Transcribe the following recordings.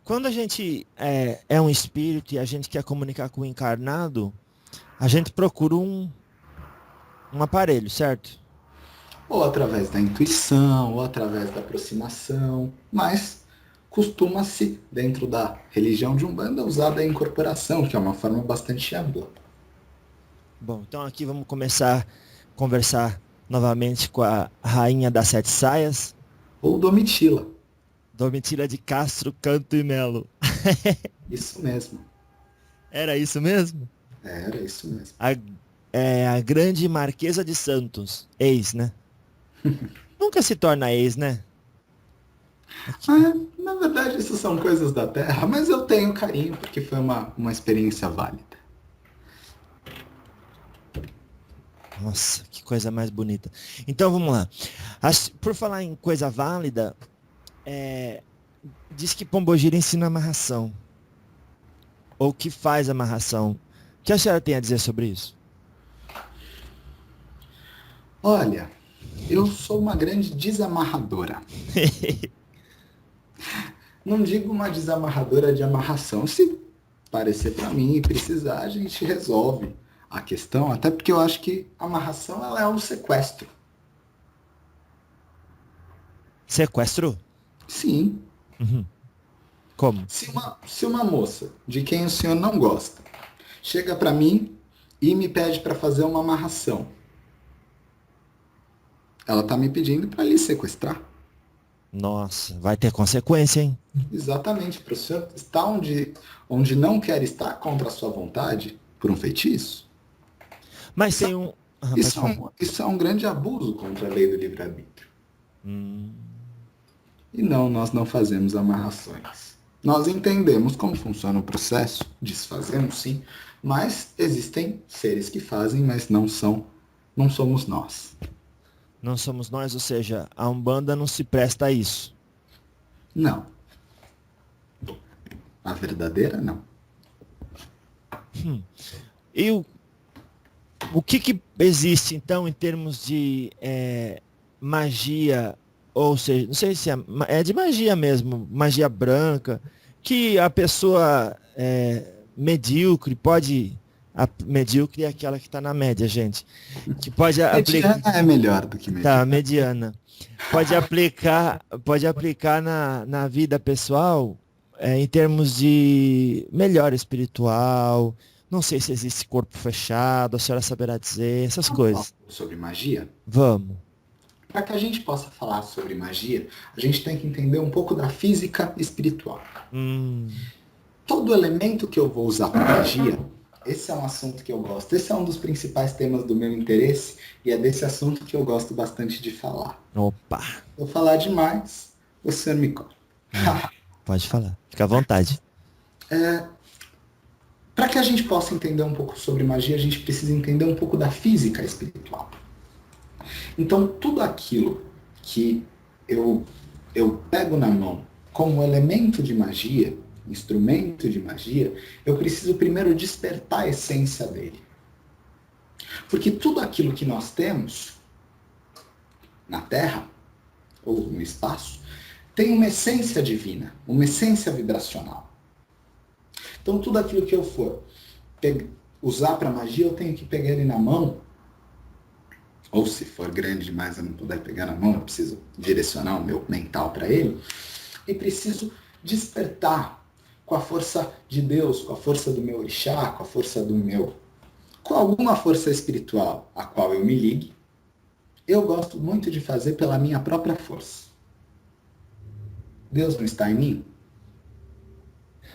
Quando a gente é um espírito e a gente quer comunicar com o encarnado, a gente procura um aparelho, certo? Ou através da intuição, ou através da aproximação, mas costuma-se, dentro da religião de Umbanda, usar a incorporação, que é uma forma bastante ampla. Bom, então aqui vamos começar a conversar novamente com a rainha das sete saias, Ou Domitila. Domitila de Castro Canto e Melo. Isso mesmo. Era isso mesmo? Era isso mesmo. A, a grande Marquesa de Santos, ex, né? Nunca se torna ex, né? Aqui. Ah, na verdade, isso são coisas da Terra, mas eu tenho carinho porque foi uma experiência válida. Nossa, que coisa mais bonita. Então vamos lá. Por falar em coisa válida, é, diz que Pombogira ensina amarração. Ou que faz amarração. O que a senhora tem a dizer sobre isso? Olha, eu sou uma grande desamarradora. Não digo uma desamarradora de amarração. Se parecer para mim e precisar, a gente resolve a questão. Até porque eu acho que a amarração ela é um sequestro. Sequestro? Sim. Uhum. Como? Se uma moça de quem o senhor não gosta chega para mim e me pede para fazer uma amarração, ela está me pedindo para lhe sequestrar. Nossa, vai ter consequência, hein? Exatamente, para o senhor estar onde não quer estar contra a sua vontade por um feitiço. Mas Isso, tem um. Ah, pode isso, é, falar. um, isso é um grande abuso contra a lei do livre-arbítrio. Hum, E não, nós não fazemos amarrações. Nós entendemos como funciona o processo, desfazemos sim, mas existem seres que fazem, mas não somos nós. não somos nós, ou seja, a Umbanda não se presta a isso. Não. A verdadeira, não. E o que existe, então, em termos de magia, ou seja, não sei se é de magia mesmo, magia branca, que a pessoa medíocre pode. A medíocre é aquela que está na média, gente. Que pode aplicar. Mediana é melhor do que Tá, medíocre. mediana. Pode aplicar na vida pessoal, em termos de melhora espiritual. Não sei se existe corpo fechado, a senhora saberá dizer, essas Vamos falar coisas. sobre magia? Vamos. Para que a gente possa falar sobre magia, a gente tem que entender um pouco da física espiritual. Hum, Todo elemento que eu vou usar para magia, esse é um assunto que eu gosto. Esse é um dos principais temas do meu interesse e é desse assunto que eu gosto bastante de falar. opa. Se eu falar demais, o senhor me corta. Não, pode falar. Fica à vontade. Para que a gente possa entender um pouco sobre magia, a gente precisa entender um pouco da física espiritual. Então, tudo aquilo que eu pego na mão como elemento de magia, instrumento de magia, eu preciso primeiro despertar a essência dele. Porque tudo aquilo que nós temos na Terra ou no espaço tem uma essência divina, uma essência vibracional. Então, tudo aquilo que eu for usar para magia, eu tenho que pegar ele na mão. Ou se for grande demais eu não puder pegar na mão, eu preciso direcionar o meu mental para ele. E preciso despertar com a força de Deus, com a força do meu orixá, com a força com alguma força espiritual a qual eu me ligue. Eu gosto muito de fazer pela minha própria força. Deus não está em mim?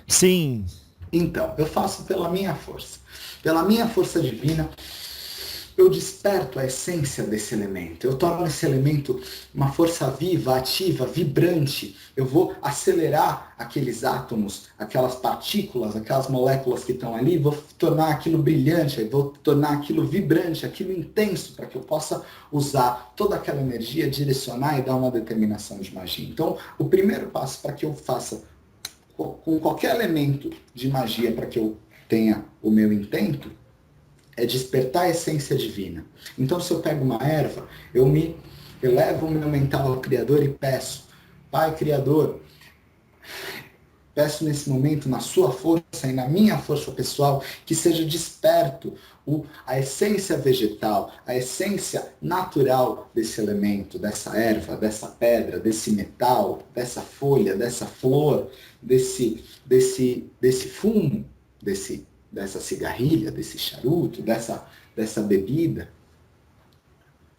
Sim, Então, eu faço pela minha força. Pela minha força divina, eu desperto a essência desse elemento. Eu torno esse elemento uma força viva, ativa, vibrante. Eu vou acelerar aqueles átomos, aquelas partículas, aquelas moléculas que estão ali, vou tornar aquilo brilhante, vou tornar aquilo vibrante, aquilo intenso, para que eu possa usar toda aquela energia, direcionar e dar uma determinação de magia. Então, o primeiro passo para que eu faça com qualquer elemento de magia, para que eu tenha o meu intento, é despertar a essência divina. Então, se eu pego uma erva, eu elevo o meu mental ao Criador e peço: Pai Criador, peço nesse momento, na sua força e na minha força pessoal, que seja desperto a essência vegetal, a essência natural desse elemento, dessa erva, dessa pedra, desse metal, dessa folha, dessa flor, desse fumo, dessa cigarrilha, desse charuto, dessa bebida.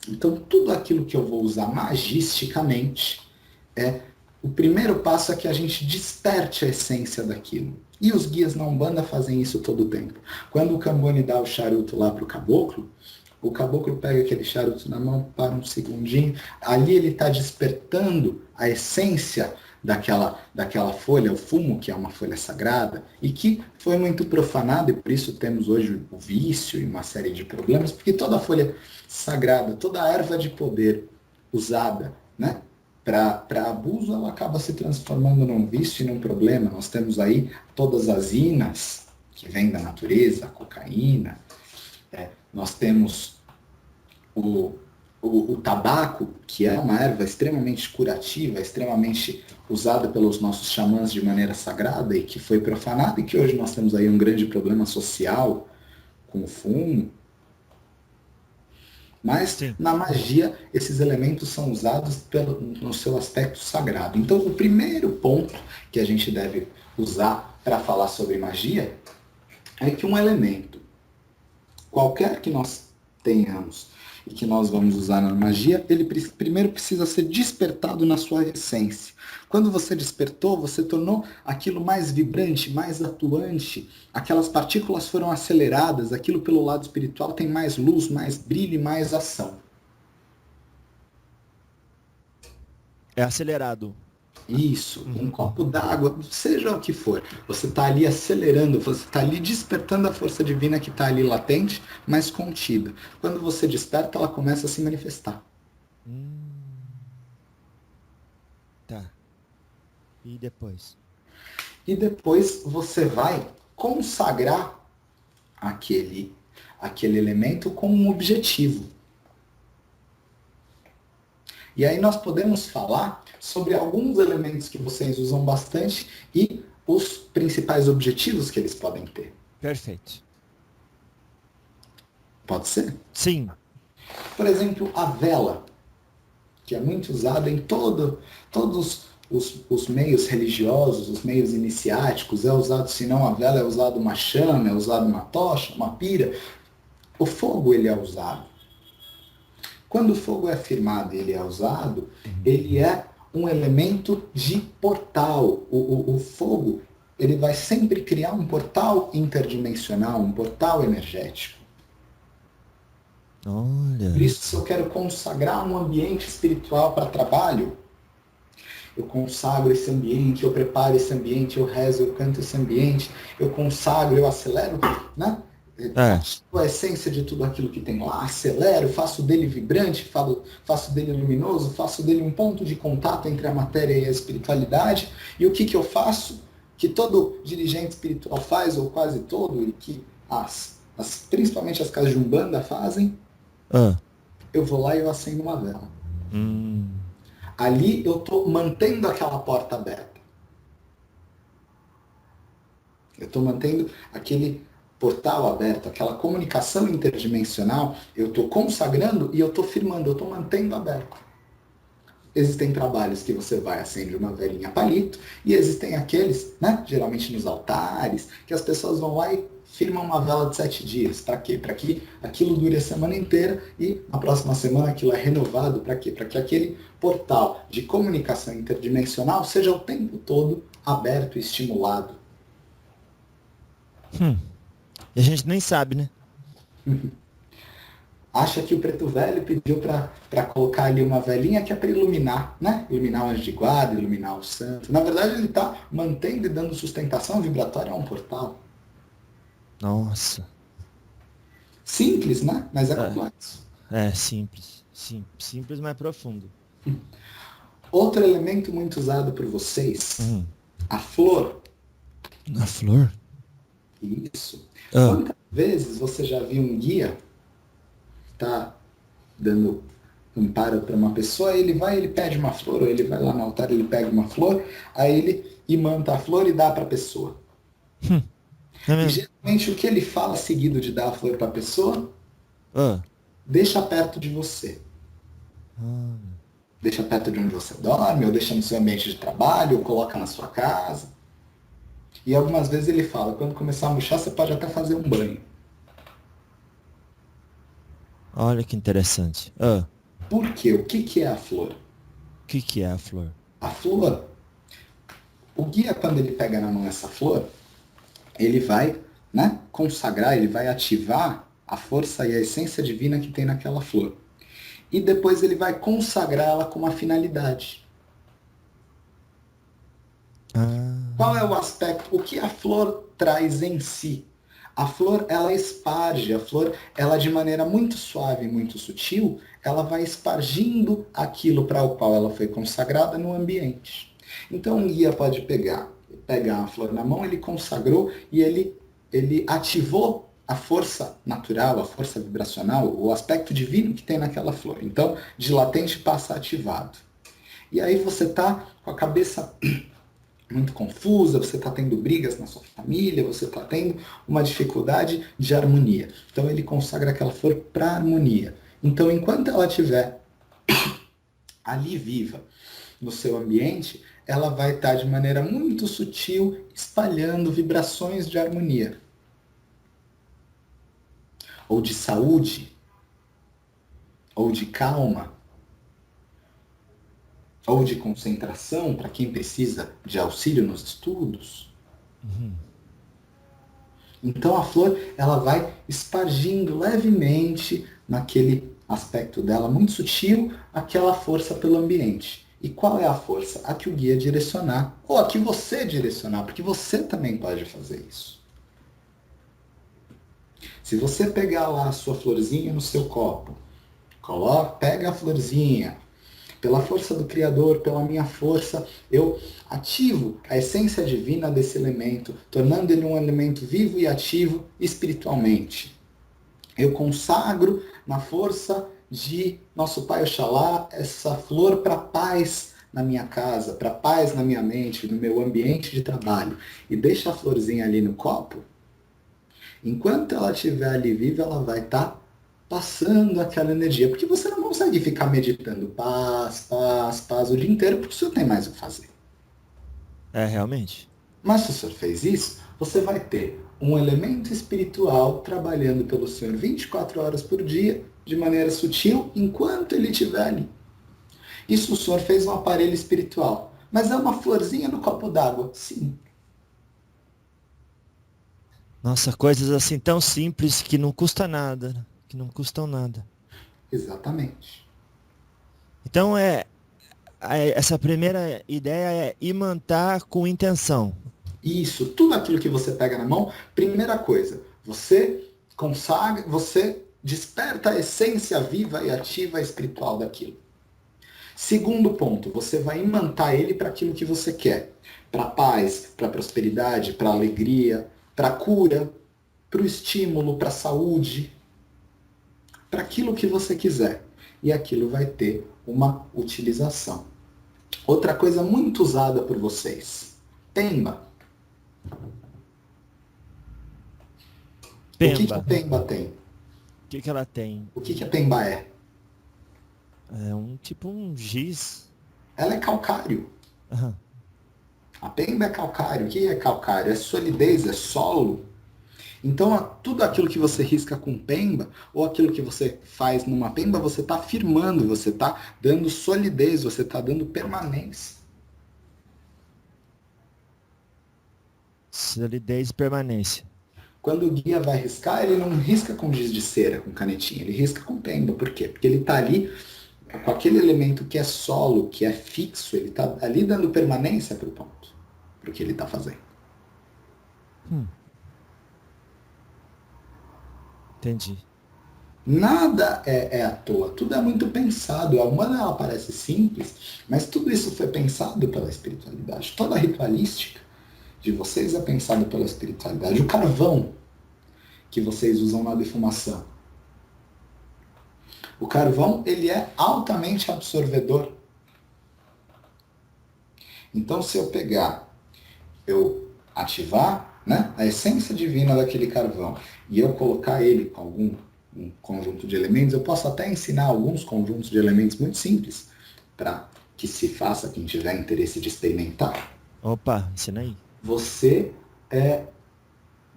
Então, tudo aquilo que eu vou usar magisticamente o primeiro passo é que a gente desperte a essência daquilo. E os guias na Umbanda fazem isso todo o tempo. Quando o Cambone dá o charuto lá para o caboclo pega aquele charuto na mão, para um segundinho, ali ele está despertando a essência daquela folha, o fumo, que é uma folha sagrada, e que foi muito profanado, e por isso temos hoje o vício e uma série de problemas, porque toda folha sagrada, toda erva de poder usada, né, para abuso, ela acaba se transformando num vício e num problema. Nós temos aí todas as inas que vêm da natureza, a cocaína, nós temos o tabaco, que é uma erva extremamente curativa, extremamente usada pelos nossos xamãs de maneira sagrada e que foi profanada e que hoje nós temos aí um grande problema social com o fumo. Mas, sim, na magia, esses elementos são usados no seu aspecto sagrado. Então, o primeiro ponto que a gente deve usar para falar sobre magia é que um elemento, qualquer que nós tenhamos e que nós vamos usar na magia, ele primeiro precisa ser despertado na sua essência. Quando você despertou, você tornou aquilo mais vibrante, mais atuante, aquelas partículas foram aceleradas, aquilo pelo lado espiritual tem mais luz, mais brilho e mais ação. É acelerado. Isso, um copo d'água, seja o que for, você está ali acelerando, você está ali despertando a força divina que está ali latente, mas contida. Quando você desperta, ela começa a se manifestar. Tá. E depois? E depois você vai consagrar aquele elemento com um objetivo. E aí nós podemos falar sobre alguns elementos que vocês usam bastante e os principais objetivos que eles podem ter. Perfeito. Pode ser? Sim. Por exemplo, a vela, que é muito usada em todos os meios religiosos, os meios iniciáticos, é usado, se não a vela, é usado uma chama, é usado uma tocha, uma pira. O fogo, ele é usado. Quando o fogo é afirmado e ele é usado, ele é um elemento de portal. O fogo, ele vai sempre criar um portal interdimensional, um portal energético. Olha. Por isso, se eu quero consagrar um ambiente espiritual para trabalho, eu consagro esse ambiente, eu preparo esse ambiente, eu rezo, eu canto esse ambiente, eu consagro, eu acelero, né? A essência de tudo aquilo que tem lá, acelero, faço dele vibrante, faço dele luminoso, faço dele um ponto de contato entre a matéria e a espiritualidade. E o que eu faço? Que todo dirigente espiritual faz, ou quase todo, e que principalmente as casas de Umbanda fazem, eu vou lá e eu acendo uma vela. Ali eu estou mantendo aquela porta aberta. Eu estou mantendo aquele portal aberto, aquela comunicação interdimensional, eu estou consagrando e eu estou firmando, eu estou mantendo aberto. Existem trabalhos que você vai, acende uma velinha palito, e existem aqueles, né, geralmente nos altares, que as pessoas vão lá e firmam uma vela de 7 dias. Para quê? Para que aquilo dure a semana inteira e na próxima semana aquilo é renovado. Para quê? Para que aquele portal de comunicação interdimensional seja o tempo todo aberto e estimulado. E a gente nem sabe, né? Acha que o preto velho pediu para colocar ali uma velinha que é para iluminar, né? Iluminar o anjo de guarda, iluminar o santo. Na verdade, ele está mantendo e dando sustentação vibratória a um portal. Nossa. Simples, né? Mas é complexo. Simples. Simples, mas profundo. Outro elemento muito usado por vocês, a flor. A flor? Isso. Quantas vezes você já viu um guia tá dando amparo para uma pessoa, ele vai, ele pede uma flor, ou ele vai lá no altar, ele pega uma flor, aí ele imanta a flor e dá para a pessoa. Não é E mesmo? geralmente o que ele fala seguido de dar a flor para a pessoa, Ah, deixa perto de você. ah, Deixa perto de onde você dorme, ou deixa no seu ambiente de trabalho, ou coloca na sua casa. E algumas vezes ele fala, quando começar a murchar, você pode até fazer um banho. olha que interessante. Por quê? O que que é a flor? O que que é a flor? A flor, o guia, quando ele pega na mão essa flor, ele vai, né, consagrar, ele vai ativar a força e a essência divina que tem naquela flor. E depois ele vai consagrá-la com uma finalidade. Qual é Ah, o aspecto? O que a flor traz em si? A flor, ela esparge, a flor, ela de maneira muito suave, muito sutil, ela vai espargindo aquilo para o qual ela foi consagrada no ambiente. Então um guia pode pegar a flor na mão, ele consagrou e ele ativou a força natural, a força vibracional, o aspecto divino que tem naquela flor. Então, de latente passa ativado. E aí você tá com a cabeça muito confusa, você está tendo brigas na sua família, você está tendo uma dificuldade de harmonia. Então ele consagra aquela flor para harmonia. Então enquanto ela estiver ali viva no seu ambiente, ela vai estar de maneira muito sutil espalhando vibrações de harmonia, ou de saúde, ou de calma, ou de concentração para quem precisa de auxílio nos estudos. Então a flor, ela vai espargindo levemente naquele aspecto dela muito sutil aquela força pelo ambiente. E qual é a força? A que o guia direcionar, ou a que você direcionar, porque você também pode fazer isso. Se você pegar lá a sua florzinha no seu copo, pega a florzinha, pela força do Criador, pela minha força, eu ativo a essência divina desse elemento, tornando ele um elemento vivo e ativo espiritualmente. Eu consagro na força de nosso Pai Oxalá essa flor para paz na minha casa, para paz na minha mente, no meu ambiente de trabalho. E deixa a florzinha ali no copo. Enquanto ela estiver ali viva, ela vai estar passando aquela energia. Porque você não consegue ficar meditando paz, paz, paz o dia inteiro, porque você não tem mais o que fazer. é realmente. Mas se o senhor fez isso, você vai ter um elemento espiritual trabalhando pelo senhor 24 horas por dia, de maneira sutil, enquanto ele estiver ali. Isso o senhor fez um aparelho espiritual. Mas é uma florzinha no copo d'água? Sim, Nossa, coisas assim tão simples que não custa nada, né? Que não custam nada. exatamente. Então essa primeira ideia é imantar com intenção. Isso, tudo aquilo que você pega na mão, primeira coisa, você consagra, você desperta a essência viva e ativa espiritual daquilo. Segundo ponto, você vai imantar ele para aquilo que você quer. Para paz, para prosperidade, para alegria, para cura, para o estímulo, para a saúde, para aquilo que você quiser. E aquilo vai ter uma utilização. Outra coisa muito usada por vocês, Pemba. O que a Pemba, Pemba tem? o que que ela tem? O que a Pemba é? É um tipo um giz. Ela é calcário. Aham. A Pemba é calcário. O que é calcário? É solidez, é solo. Então, tudo aquilo que você risca com Pemba, ou aquilo que você faz numa Pemba, você está firmando, você está dando solidez, você está dando permanência. Solidez e permanência. Quando o guia vai riscar, ele não risca com giz de cera, com canetinha, ele risca com Pemba. Por quê? Porque ele está ali com aquele elemento que é solo, que é fixo, ele está ali dando permanência para o ponto, para o que ele está fazendo. Hum, entendi. Nada é à toa, tudo é muito pensado. A humana ela parece simples, mas tudo isso foi pensado pela espiritualidade. Toda a ritualística de vocês é pensado pela espiritualidade. O carvão que vocês usam na defumação. O carvão, ele é altamente absorvedor. Então, se eu pegar, eu ativar, né, a essência divina daquele carvão e eu colocar ele com algum um conjunto de elementos, eu posso até ensinar alguns conjuntos de elementos muito simples para que se faça quem tiver interesse de experimentar. Opa, ensina aí. Você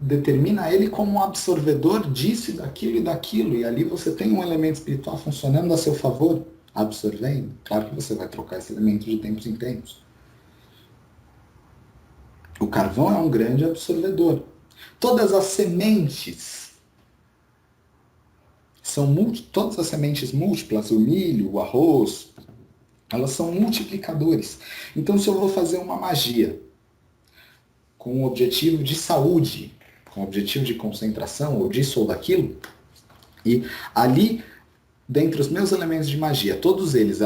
determina ele como um absorvedor disso e daquilo, e ali você tem um elemento espiritual funcionando a seu favor, absorvendo. Claro que você vai trocar esse elemento de tempos em tempos. O carvão é um grande absorvedor. Todas as sementes todas as sementes múltiplas, o milho, o arroz, elas são multiplicadores. Então, se eu vou fazer uma magia com o objetivo de saúde, com o objetivo de concentração, ou disso ou daquilo, e ali, dentre os meus elementos de magia, todos eles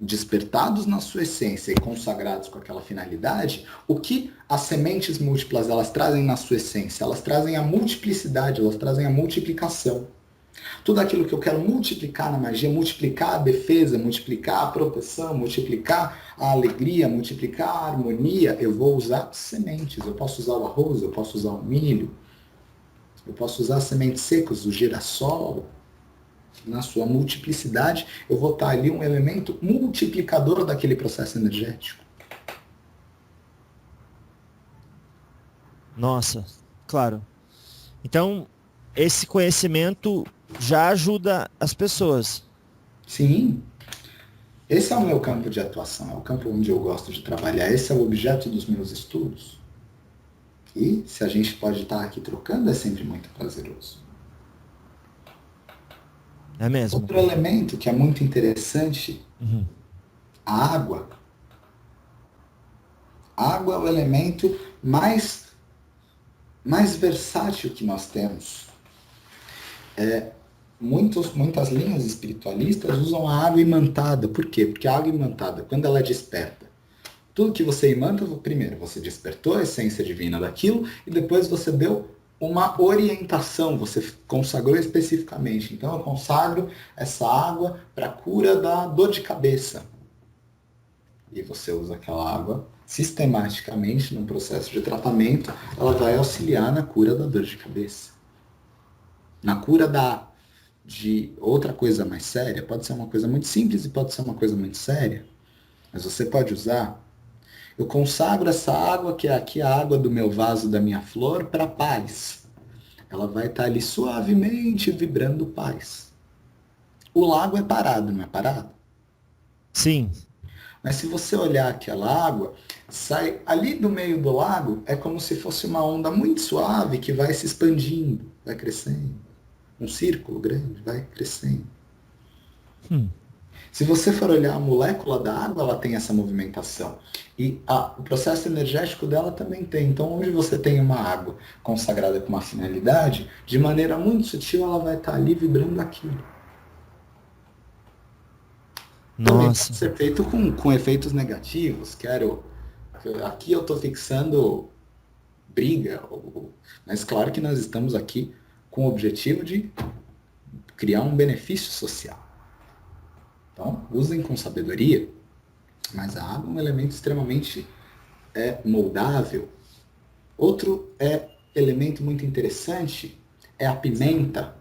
despertados na sua essência e consagrados com aquela finalidade, o que as sementes múltiplas elas trazem na sua essência? Elas trazem a multiplicidade, elas trazem a multiplicação. Tudo aquilo que eu quero multiplicar na magia, multiplicar a defesa, multiplicar a proteção, multiplicar a alegria, multiplicar a harmonia, eu vou usar sementes. Eu posso usar o arroz, eu posso usar o milho, eu posso usar sementes secas, o girassol. Na sua multiplicidade, eu vou estar ali um elemento multiplicador daquele processo energético. Nossa, claro. Então, esse conhecimento já ajuda as pessoas. Sim, esse é o meu campo de atuação, é o campo onde eu gosto de trabalhar, esse é o objeto dos meus estudos. E se a gente pode estar aqui trocando, é sempre muito prazeroso. É mesmo? Outro elemento que é muito interessante, a água. A água é o elemento mais versátil que nós temos. Muitas linhas espiritualistas usam a água imantada. Por quê? Porque a água imantada, quando ela desperta, tudo que você imanta, primeiro você despertou a essência divina daquilo e depois você deu uma orientação, você consagrou especificamente. Então eu consagro essa água para a cura da dor de cabeça. E você usa aquela água sistematicamente num processo de tratamento, ela vai auxiliar na cura da dor de cabeça. Na cura de outra coisa mais séria, pode ser uma coisa muito simples e pode ser uma coisa muito séria, mas você pode usar. Eu consagro essa água, que é aqui a água do meu vaso, da minha flor, para paz. Ela vai estar ali suavemente vibrando paz. O lago é parado, não é parado? Sim. Mas se você olhar aquela água, sai ali do meio do lago, é como se fosse uma onda muito suave que vai se expandindo, vai crescendo. Um círculo grande, vai crescendo. Se você for olhar a molécula da água, ela tem essa movimentação. E o processo energético dela também tem. Então, onde você tem uma água consagrada com uma finalidade, de maneira muito sutil, ela vai estar ali vibrando aquilo. Também pode ser feito com efeitos negativos. Aqui eu estou fixando briga. Mas claro que nós estamos aqui com o objetivo de criar um benefício social. Então, usem com sabedoria, mas a água é um elemento extremamente moldável. Outro elemento muito interessante é a pimenta.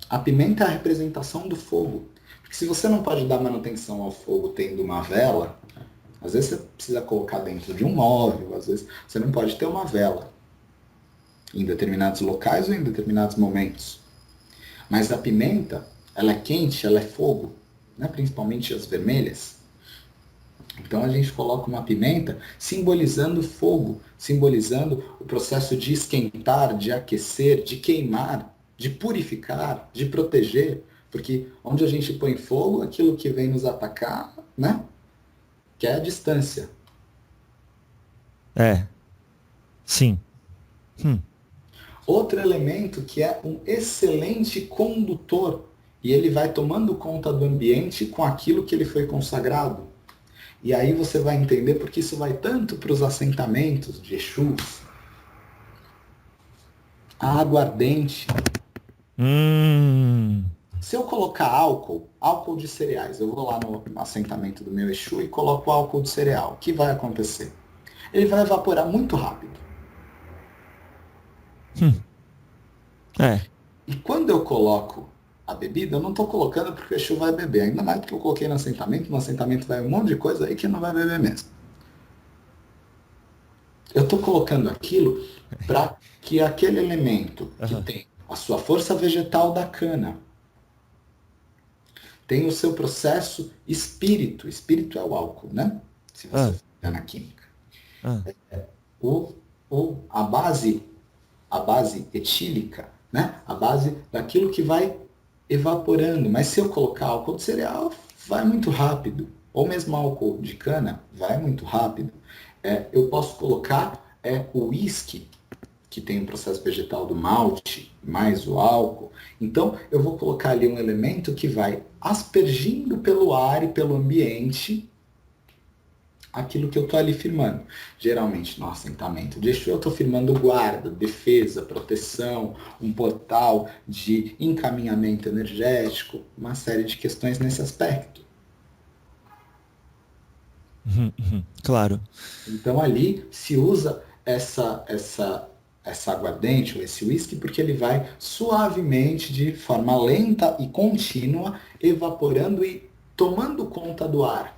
A pimenta é a representação do fogo. Porque se você não pode dar manutenção ao fogo tendo uma vela, às vezes você precisa colocar dentro de um móvel, às vezes você não pode ter uma vela em determinados locais ou em determinados momentos. Mas a pimenta, ela é quente, ela é fogo, né? Principalmente as vermelhas. Então a gente coloca uma pimenta simbolizando fogo, simbolizando o processo de esquentar, de aquecer, de queimar, de purificar, de proteger. Porque onde a gente põe fogo, aquilo que vem nos atacar, né? Que é a distância. Sim. Outro elemento que é um excelente condutor. E ele vai tomando conta do ambiente com aquilo que ele foi consagrado. E aí você vai entender porque isso vai tanto para os assentamentos de Exus. A água ardente. Se eu colocar álcool de cereais, eu vou lá no assentamento do meu Exu e coloco álcool de cereal, o que vai acontecer? Ele vai evaporar muito rápido. Hum. É. E quando eu coloco a bebida, eu não estou colocando porque o Exu vai beber. Ainda mais porque eu coloquei no assentamento vai um monte de coisa aí que não vai beber mesmo. Eu estou colocando aquilo para que aquele elemento que Aham. tem a sua força vegetal da cana, tem o seu processo espírito. Espírito é o álcool, né? Se você Ah, for olhar na química. ah. O, a base etílica, né? A base daquilo que vai evaporando. Mas se eu colocar álcool de cereal, vai muito rápido. Ou mesmo álcool de cana, vai muito rápido. Eu posso colocar o uísque, que tem o processo vegetal do malte, mais o álcool. Então, eu vou colocar ali um elemento que vai aspergindo pelo ar e pelo ambiente aquilo que eu estou ali firmando. Geralmente, no assentamento de Exu, eu estou firmando guarda, defesa, proteção, um portal de encaminhamento energético, uma série de questões nesse aspecto. Claro. Então, ali se usa essa aguardente ou esse whisky porque ele vai suavemente, de forma lenta e contínua, evaporando e tomando conta do ar,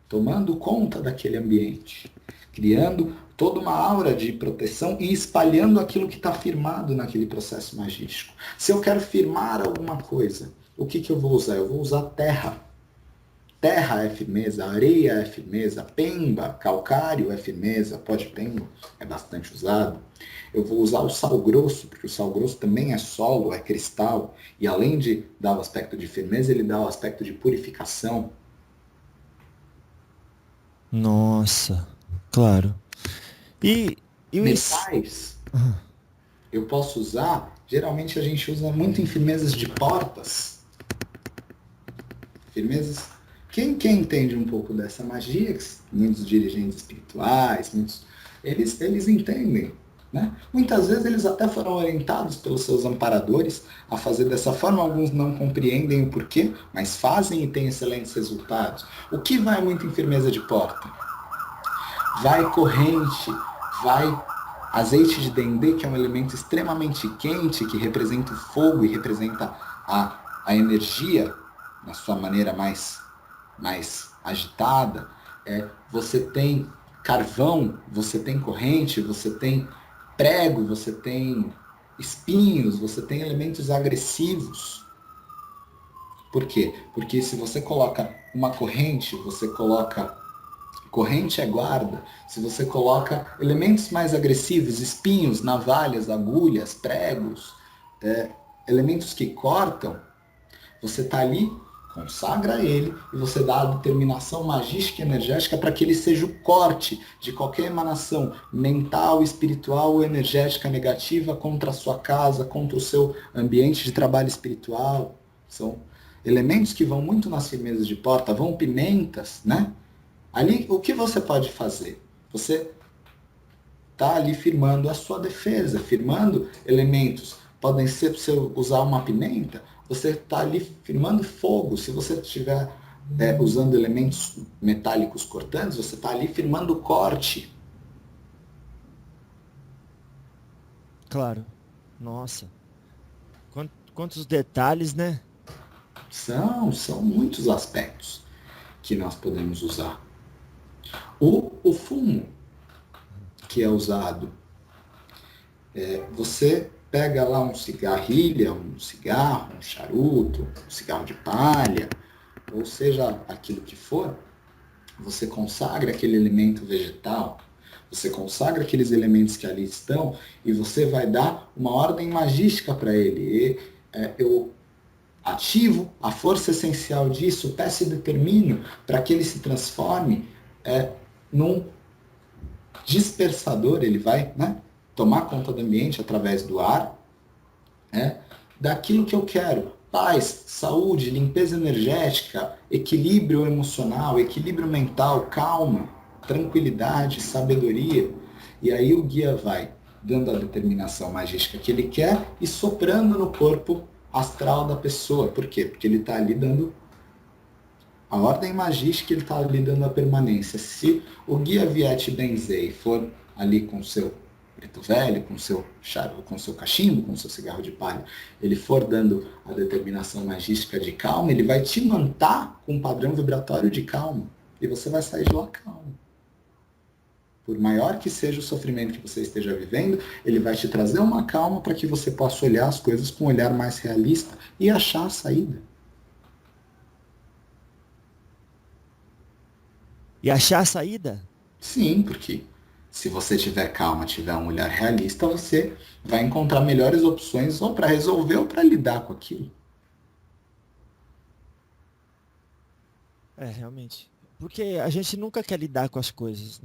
tomando conta daquele ambiente, criando toda uma aura de proteção e espalhando aquilo que está firmado naquele processo magístico. Se eu quero firmar alguma coisa, o que eu vou usar? Eu vou usar terra. Terra é firmeza, areia é firmeza, pemba, calcário é firmeza, pó de pemba é bastante usado. Eu vou usar o sal grosso, porque o sal grosso também é solo, é cristal, e além de dar o aspecto de firmeza, ele dá o aspecto de purificação. Nossa, claro. E, e o Metais, eu posso usar, geralmente a gente usa muito em firmezas de portas. Firmezas. Quem entende um pouco dessa magia, muitos dirigentes espirituais, eles entendem. Né? Muitas vezes eles até foram orientados pelos seus amparadores a fazer dessa forma, alguns não compreendem o porquê, mas fazem e têm excelentes resultados. O que vai muito em firmeza de porta? Vai corrente, vai azeite de dendê, que é um elemento extremamente quente, que representa o fogo e representa a energia na sua maneira mais agitada. Você tem carvão, você tem corrente, você tem prego, você tem espinhos, você tem elementos agressivos. Por quê? Porque se você coloca uma corrente, você coloca corrente é guarda. Se você coloca elementos mais agressivos, espinhos, navalhas, agulhas, pregos, elementos que cortam, você está ali, consagra ele e você dá a determinação magística e energética para que ele seja o corte de qualquer emanação mental, espiritual ou energética negativa contra a sua casa, contra o seu ambiente de trabalho espiritual. São elementos que vão muito nas firmezas de porta, vão pimentas, né? Ali, o que você pode fazer? Você está ali firmando a sua defesa, firmando elementos. Podem ser, se você usar uma pimenta, você está ali firmando fogo. Se você estiver usando elementos metálicos cortantes, você está ali firmando corte. claro. Nossa. Quantos detalhes, né? São muitos aspectos que nós podemos usar. O fumo que é usado, você pega lá um cigarrilha, um cigarro, um charuto, um cigarro de palha, ou seja, aquilo que for, você consagra aquele elemento vegetal, você consagra aqueles elementos que ali estão e você vai dar uma ordem magística para ele. Eu ativo a força essencial disso, peço e determino para que ele se transforme num dispersador, ele vai, né, tomar conta do ambiente através do ar, daquilo que eu quero. Paz, saúde, limpeza energética, equilíbrio emocional, equilíbrio mental, calma, tranquilidade, sabedoria. E aí o guia vai dando a determinação magística que ele quer e soprando no corpo astral da pessoa. Por quê? Porque ele está ali dando a ordem magística, ele está ali dando a permanência. Se o guia vier te benzer e for ali com o seu preto velho, com o seu charuto, com o seu cachimbo, com o seu cigarro de palha, ele for dando a determinação magística de calma, ele vai te manter com um padrão vibratório de calma. E você vai sair de lá calmo. Por maior que seja o sofrimento que você esteja vivendo, ele vai te trazer uma calma para que você possa olhar as coisas com um olhar mais realista e achar a saída. E achar a saída? Sim, porque se você tiver calma, tiver um olhar realista, você vai encontrar melhores opções ou para resolver ou para lidar com aquilo. Realmente. Porque a gente nunca quer lidar com as coisas.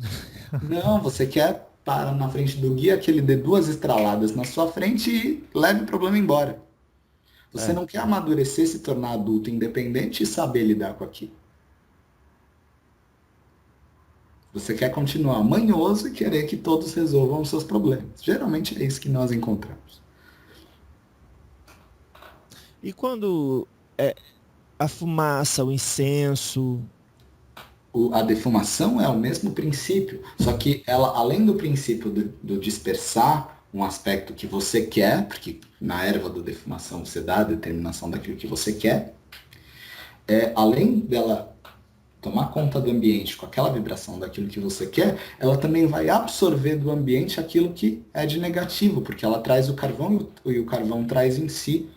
Não, você quer parar na frente do guia, que ele dê duas estraladas na sua frente e leve o problema embora. Você não quer amadurecer, se tornar adulto independente e saber lidar com aquilo. Você quer continuar manhoso e querer que todos resolvam os seus problemas. Geralmente é isso que nós encontramos. E quando a fumaça, o incenso... A defumação é o mesmo princípio, só que ela, além do princípio do dispersar um aspecto que você quer, porque na erva da defumação você dá a determinação daquilo que você quer, além dela tomar conta do ambiente com aquela vibração daquilo que você quer, ela também vai absorver do ambiente aquilo que é de negativo, porque ela traz o carvão e o carvão traz em si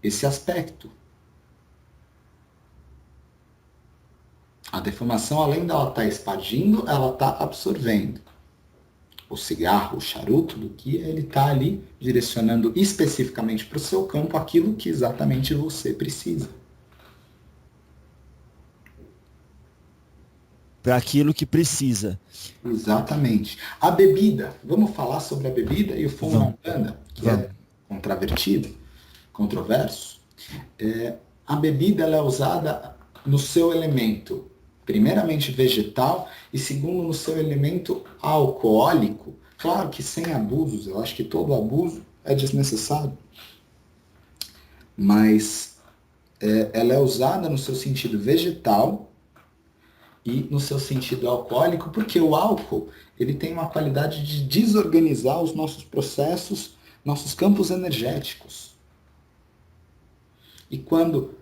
esse aspecto. A defumação, além dela estar expandindo, ela está absorvendo. O cigarro, o charuto do guia, ele está ali direcionando especificamente para o seu campo aquilo que exatamente você precisa. Para aquilo que precisa. Exatamente. A bebida, vamos falar sobre a bebida e o fumo na Umbanda, que é controverso. A bebida ela é usada no seu elemento, primeiramente vegetal e segundo no seu elemento alcoólico. Claro que sem abusos, eu acho que todo abuso é desnecessário. Mas ela é usada no seu sentido vegetal e no seu sentido alcoólico, porque o álcool ele tem uma qualidade de desorganizar os nossos processos, nossos campos energéticos. E quando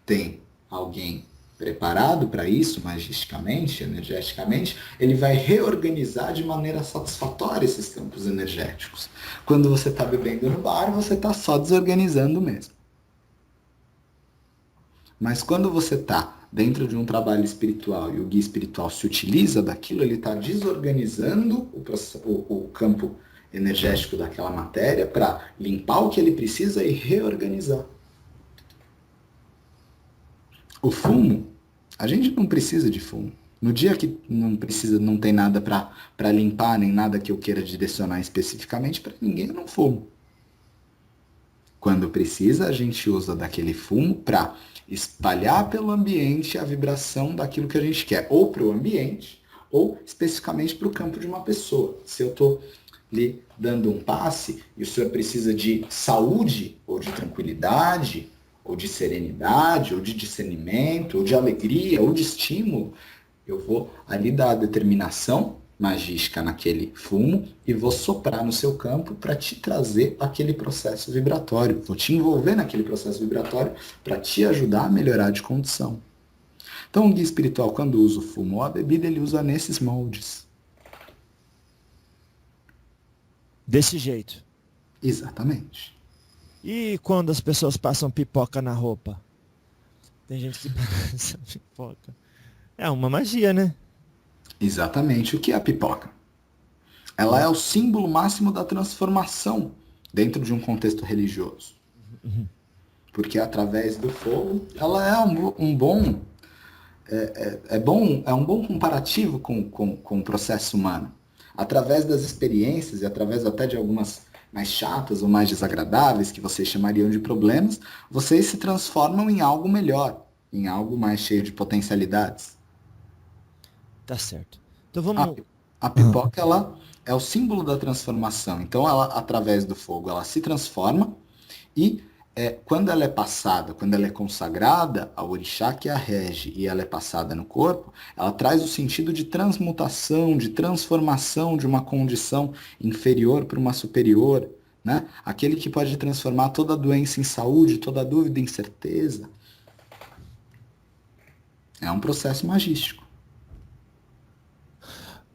tem alguém preparado para isso, magisticamente, energeticamente, ele vai reorganizar de maneira satisfatória esses campos energéticos. Quando você está bebendo no bar, você está só desorganizando mesmo. Mas quando você está dentro de um trabalho espiritual e o guia espiritual se utiliza daquilo, ele está desorganizando o campo energético daquela matéria para limpar o que ele precisa e reorganizar. O fumo, a gente não precisa de fumo. No dia que não tem nada para limpar, nem nada que eu queira direcionar especificamente para ninguém, eu não fumo. Quando precisa, a gente usa daquele fumo para espalhar pelo ambiente a vibração daquilo que a gente quer, ou para o ambiente, ou especificamente para o campo de uma pessoa. Se eu estou lhe dando um passe e o senhor precisa de saúde, ou de tranquilidade, ou de serenidade, ou de discernimento, ou de alegria, ou de estímulo, eu vou ali dar a determinação magística naquele fumo e vou soprar no seu campo para te trazer aquele processo vibratório. Vou te envolver naquele processo vibratório para te ajudar a melhorar de condição. Então, o guia espiritual, quando usa o fumo ou a bebida, ele usa nesses moldes. Desse jeito. Exatamente. E quando as pessoas passam pipoca na roupa? Tem gente que passa pipoca. É uma magia, né? Exatamente. O que é a pipoca? Ela é o símbolo máximo da transformação dentro de um contexto religioso. Porque através do fogo, ela é um bom comparativo com o processo humano. Através das experiências e através até de algumas mais chatas ou mais desagradáveis, que vocês chamariam de problemas, vocês se transformam em algo melhor, em algo mais cheio de potencialidades. Tá certo. Então vamos... A pipoca, ela é o símbolo da transformação. Então, ela, através do fogo, ela se transforma e quando ela é passada, quando ela é consagrada ao orixá que a rege e ela é passada no corpo, ela traz o sentido de transmutação, de transformação de uma condição inferior para uma superior, né? Aquele que pode transformar toda doença em saúde, toda dúvida em certeza. É um processo magístico.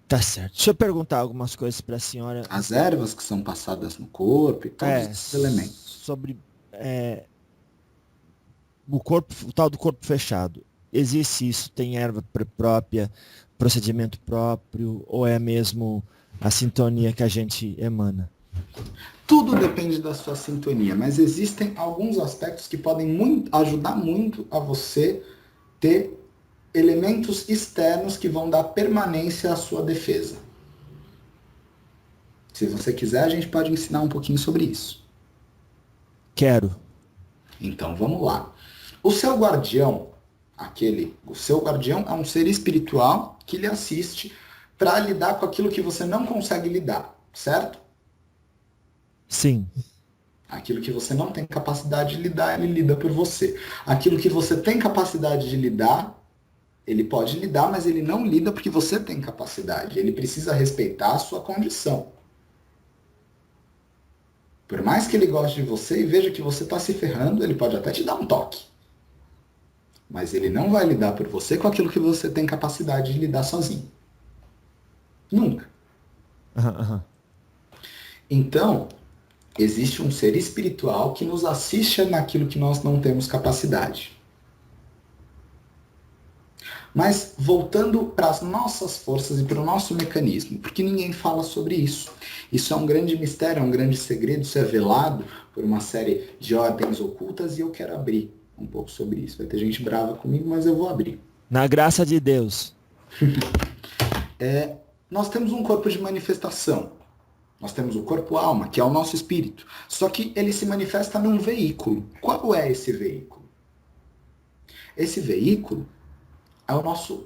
Tá certo. Deixa eu perguntar algumas coisas para a senhora. As ervas que são passadas no corpo e todos esses elementos. Sobre o corpo, o tal do corpo fechado. Existe isso? Tem erva própria, procedimento próprio, ou é mesmo a sintonia que a gente emana? Tudo depende da sua sintonia, mas existem alguns aspectos que podem ajudar muito a você ter elementos externos que vão dar permanência à sua defesa. Se você quiser, a gente pode ensinar um pouquinho sobre isso. Quero. Então vamos lá. O seu guardião, o seu guardião é um ser espiritual que lhe assiste para lidar com aquilo que você não consegue lidar, certo? Sim. Aquilo que você não tem capacidade de lidar, ele lida por você. Aquilo que você tem capacidade de lidar, ele pode lidar, mas ele não lida porque você tem capacidade. Ele precisa respeitar a sua condição. Por mais que ele goste de você e veja que você está se ferrando, ele pode até te dar um toque. Mas ele não vai lidar por você com aquilo que você tem capacidade de lidar sozinho. Nunca. Então, existe um ser espiritual que nos assiste naquilo que nós não temos capacidade. Mas voltando para as nossas forças e para o nosso mecanismo, porque ninguém fala sobre isso. Isso é um grande mistério, é um grande segredo, isso é velado por uma série de ordens ocultas e eu quero abrir um pouco sobre isso. Vai ter gente brava comigo, mas eu vou abrir. Na graça de Deus. Nós temos um corpo de manifestação. Nós temos o corpo-alma, que é o nosso espírito. Só que ele se manifesta num veículo. Qual é esse veículo? Esse veículo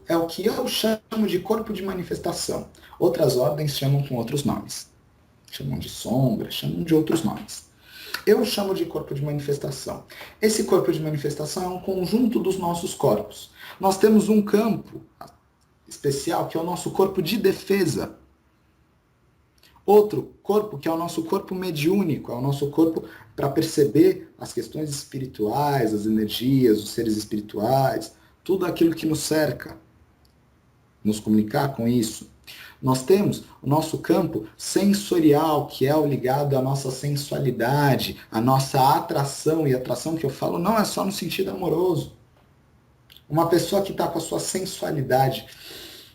é o que eu chamo de corpo de manifestação. Outras ordens chamam com outros nomes. Chamam de sombra, chamam de outros nomes. Eu chamo de corpo de manifestação. Esse corpo de manifestação é um conjunto dos nossos corpos. Nós temos um campo especial, que é o nosso corpo de defesa. Outro corpo, que é o nosso corpo mediúnico, é o nosso corpo para perceber as questões espirituais, as energias, os seres espirituais, tudo aquilo que nos cerca, nos comunicar com isso. Nós temos o nosso campo sensorial, que é o ligado à nossa sensualidade, à nossa atração, e atração que eu falo não é só no sentido amoroso. Uma pessoa que está com a sua sensualidade,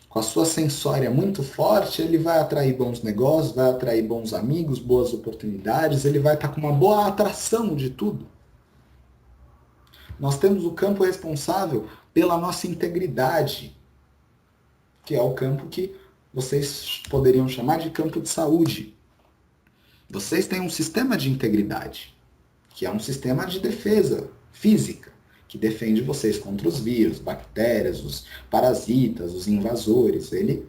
com a sua sensória muito forte, ele vai atrair bons negócios, vai atrair bons amigos, boas oportunidades, ele vai estar com uma boa atração de tudo. Nós temos o campo responsável pela nossa integridade, que é o campo que vocês poderiam chamar de campo de saúde. Vocês têm um sistema de integridade, que é um sistema de defesa física, que defende vocês contra os vírus, bactérias, os parasitas, os invasores. Ele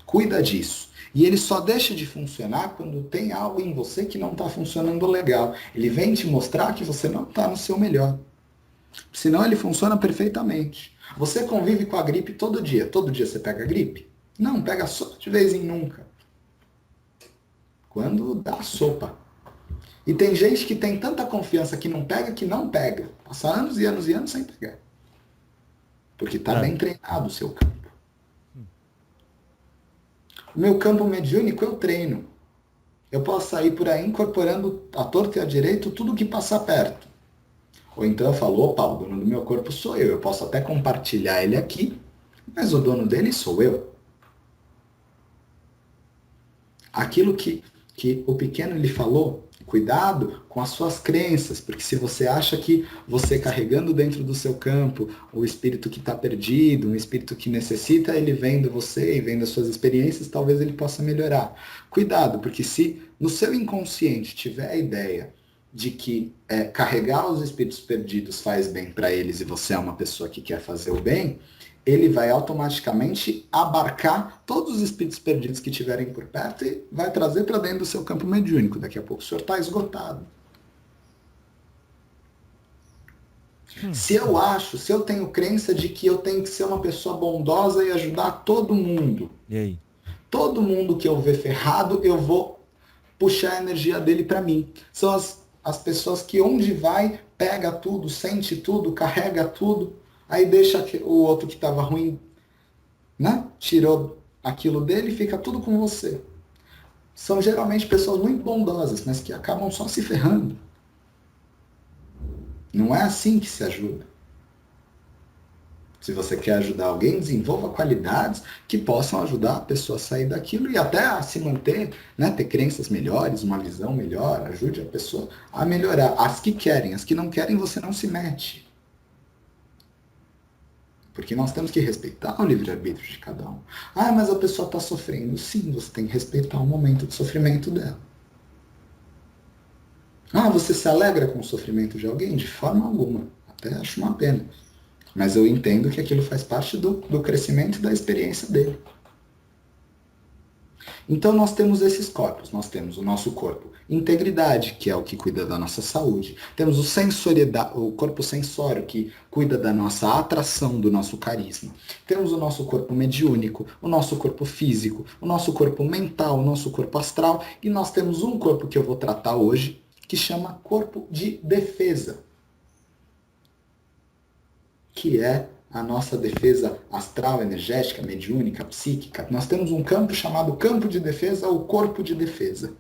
cuida disso. E ele só deixa de funcionar quando tem algo em você que não está funcionando legal. Ele vem te mostrar que você não está no seu melhor. Senão ele funciona perfeitamente. Você convive com a gripe todo dia. Todo dia você pega gripe? Não, pega só de vez em nunca. Quando dá sopa. E tem gente que tem tanta confiança que não pega. Passa anos e anos e anos sem pegar. Porque está bem treinado o seu campo. O meu campo mediúnico eu treino. Eu posso sair por aí incorporando à torta e à direita tudo que passar perto. Ou então eu falo, opa, o dono do meu corpo sou eu. Eu posso até compartilhar ele aqui, mas o dono dele sou eu. Aquilo que o pequeno lhe falou, cuidado com as suas crenças, porque se você acha que você carregando dentro do seu campo o espírito que está perdido, um espírito que necessita, ele vendo você e vendo as suas experiências, talvez ele possa melhorar. Cuidado, porque se no seu inconsciente tiver a ideia de que carregar os espíritos perdidos faz bem para eles e você é uma pessoa que quer fazer o bem, ele vai automaticamente abarcar todos os espíritos perdidos que tiverem por perto e vai trazer para dentro do seu campo mediúnico. Daqui a pouco o senhor está esgotado. Se eu tenho crença de que eu tenho que ser uma pessoa bondosa e ajudar todo mundo, E aí? todo mundo que eu ver ferrado, eu vou puxar a energia dele para mim. São as pessoas que onde vai, pega tudo, sente tudo, carrega tudo, aí deixa o outro que estava ruim, né? Tirou aquilo dele e fica tudo com você. São geralmente pessoas muito bondosas, mas que acabam só se ferrando. Não é assim que se ajuda. Se você quer ajudar alguém, desenvolva qualidades que possam ajudar a pessoa a sair daquilo e até a se manter, né, ter crenças melhores, uma visão melhor, ajude a pessoa a melhorar. As que querem, as que não querem, você não se mete. Porque nós temos que respeitar o livre-arbítrio de cada um. Ah, mas a pessoa está sofrendo. Sim, você tem que respeitar o momento de sofrimento dela. Ah, você se alegra com o sofrimento de alguém? De forma alguma. Até acho uma pena. Mas eu entendo que aquilo faz parte do crescimento e da experiência dele. Então nós temos esses corpos. Nós temos o nosso corpo integridade, que é o que cuida da nossa saúde. Temos o corpo sensório, que cuida da nossa atração, do nosso carisma. Temos o nosso corpo mediúnico, o nosso corpo físico, o nosso corpo mental, o nosso corpo astral. E nós temos um corpo que eu vou tratar hoje, que chama corpo de defesa, que é a nossa defesa astral, energética, mediúnica, psíquica. Nós temos um campo chamado campo de defesa ou corpo de defesa.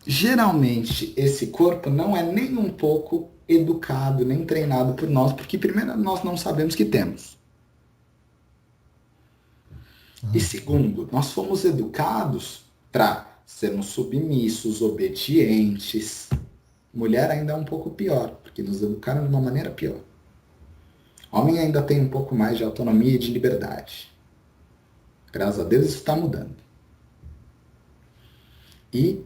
Geralmente, esse corpo não é nem um pouco educado, nem treinado por nós, porque primeiro nós não sabemos que temos. E segundo, nós fomos educados para sermos submissos, obedientes. Mulher ainda é um pouco pior, porque nos educaram de uma maneira pior. Homem ainda tem um pouco mais de autonomia e de liberdade. Graças a Deus isso está mudando. E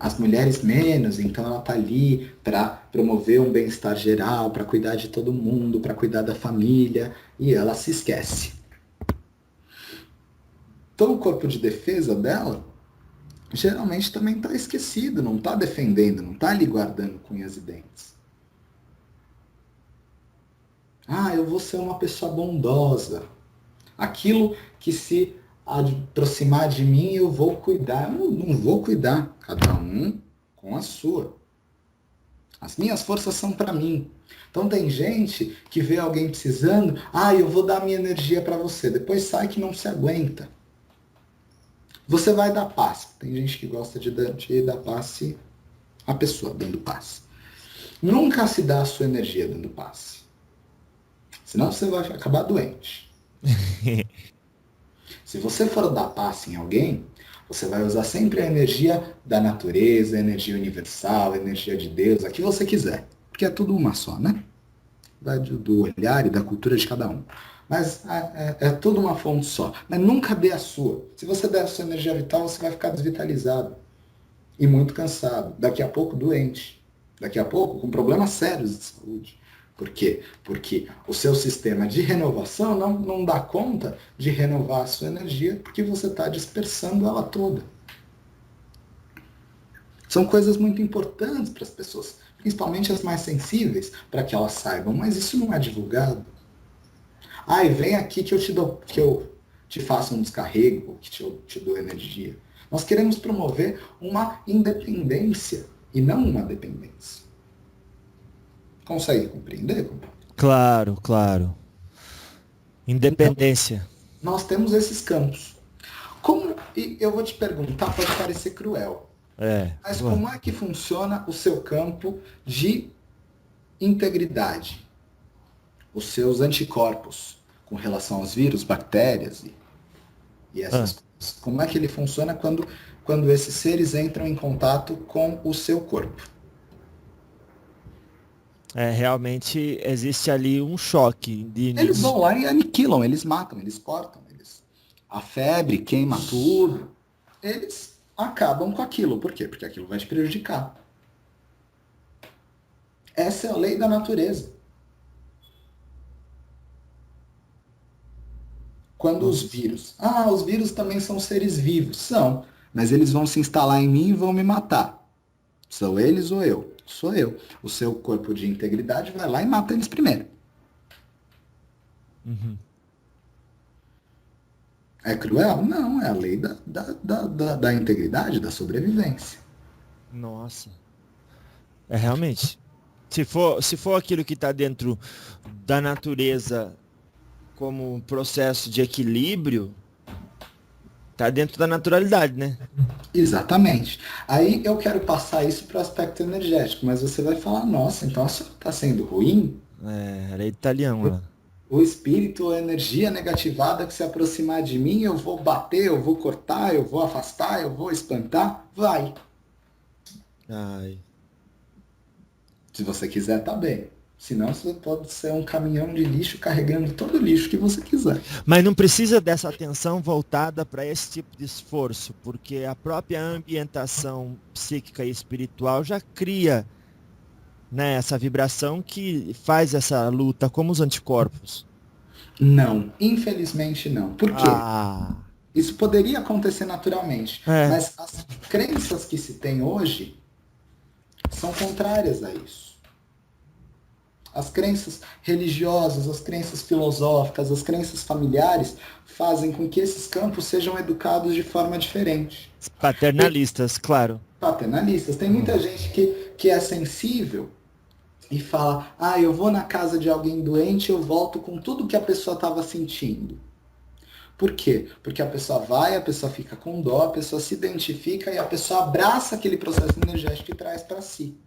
as mulheres menos, então ela está ali para promover um bem-estar geral, para cuidar de todo mundo, para cuidar da família, e ela se esquece. Então o corpo de defesa dela geralmente também está esquecido, não está defendendo, não está ali guardando cunhas e dentes. Ah, eu vou ser uma pessoa bondosa. Aquilo que se aproximar de mim, eu vou cuidar. Eu não vou cuidar. Cada um com a sua. As minhas forças são para mim. Então tem gente que vê alguém precisando, eu vou dar minha energia para você. Depois sai que não se aguenta. Você vai dar passe. Tem gente que gosta de dar passe à pessoa, dando passe. Nunca se dá a sua energia dando passe. Senão você vai acabar doente. Se você for dar passe em alguém, você vai usar sempre a energia da natureza, a energia universal, a energia de Deus, a que você quiser. Porque é tudo uma só, né? Vai do olhar e da cultura de cada um. Mas é tudo uma fonte só. Mas nunca dê a sua. Se você der a sua energia vital, você vai ficar desvitalizado. E muito cansado. Daqui a pouco doente. Daqui a pouco com problemas sérios de saúde. Por quê? Porque o seu sistema de renovação não dá conta de renovar a sua energia, porque você está dispersando ela toda. São coisas muito importantes para as pessoas, principalmente as mais sensíveis, para que elas saibam, mas isso não é divulgado. E vem aqui que eu te faço um descarrego, que eu te dou energia. Nós queremos promover uma independência e não uma dependência. Consegue compreender? Claro, claro. Independência. Então, nós temos esses campos. E eu vou te perguntar, pode parecer cruel, mas como é que funciona o seu campo de integridade? Os seus anticorpos com relação aos vírus, bactérias e essas coisas. Como é que ele funciona quando esses seres entram em contato com o seu corpo? Realmente existe ali um choque de início. Eles vão lá e aniquilam, eles matam, eles cortam. A febre queima tudo. Eles acabam com aquilo. Por quê? Porque aquilo vai te prejudicar. Essa é a lei da natureza. Quando os vírus também são seres vivos. São, mas eles vão se instalar em mim e vão me matar. São eles ou eu? sou eu. O seu corpo de integridade vai lá e mata eles primeiro. Uhum. É cruel? Não, é a lei da integridade, da sobrevivência. Nossa. É realmente. Se for aquilo que está dentro da natureza como um processo de equilíbrio, tá dentro da naturalidade, né? Exatamente. Aí eu quero passar isso para o aspecto energético, mas você vai falar, nossa, então a senhora está sendo ruim? É, era italiano lá. O espírito, a energia negativada que se aproximar de mim, eu vou bater, eu vou cortar, eu vou afastar, eu vou espantar? Vai. Ai. Se você quiser, tá bem. Senão você pode ser um caminhão de lixo carregando todo o lixo que você quiser. Mas não precisa dessa atenção voltada para esse tipo de esforço, porque a própria ambientação psíquica e espiritual já cria, né, essa vibração que faz essa luta, como os anticorpos. Não, infelizmente não. Por quê? Ah, Isso poderia acontecer naturalmente, é. mas as crenças que se tem hoje são contrárias a isso. As crenças religiosas, as crenças filosóficas, as crenças familiares fazem com que esses campos sejam educados de forma diferente. Paternalistas, claro. Paternalistas. Tem muita gente que é sensível e fala, eu vou na casa de alguém doente, eu volto com tudo que a pessoa estava sentindo. Por quê? Porque a pessoa vai, a pessoa fica com dó, a pessoa se identifica e a pessoa abraça aquele processo energético e traz para si.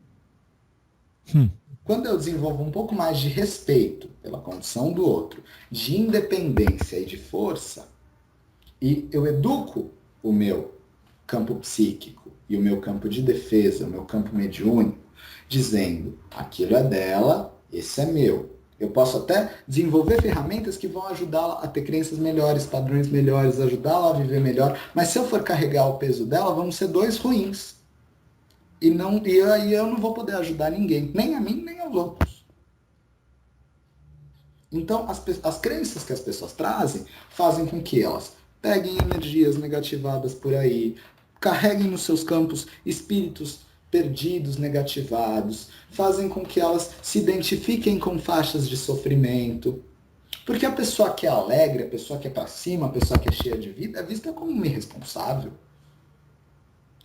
Quando eu desenvolvo um pouco mais de respeito pela condição do outro, de independência e de força, e eu educo o meu campo psíquico e o meu campo de defesa, o meu campo mediúnico, dizendo, aquilo é dela, esse é meu. Eu posso até desenvolver ferramentas que vão ajudá-la a ter crenças melhores, padrões melhores, ajudá-la a viver melhor, mas se eu for carregar o peso dela, vão ser dois ruins. E aí eu não vou poder ajudar ninguém, nem a mim, nem aos outros. Então, as crenças que as pessoas trazem fazem com que elas peguem energias negativadas por aí, carreguem nos seus campos espíritos perdidos, negativados, fazem com que elas se identifiquem com faixas de sofrimento. Porque a pessoa que é alegre, a pessoa que é para cima, a pessoa que é cheia de vida, é vista como uma irresponsável,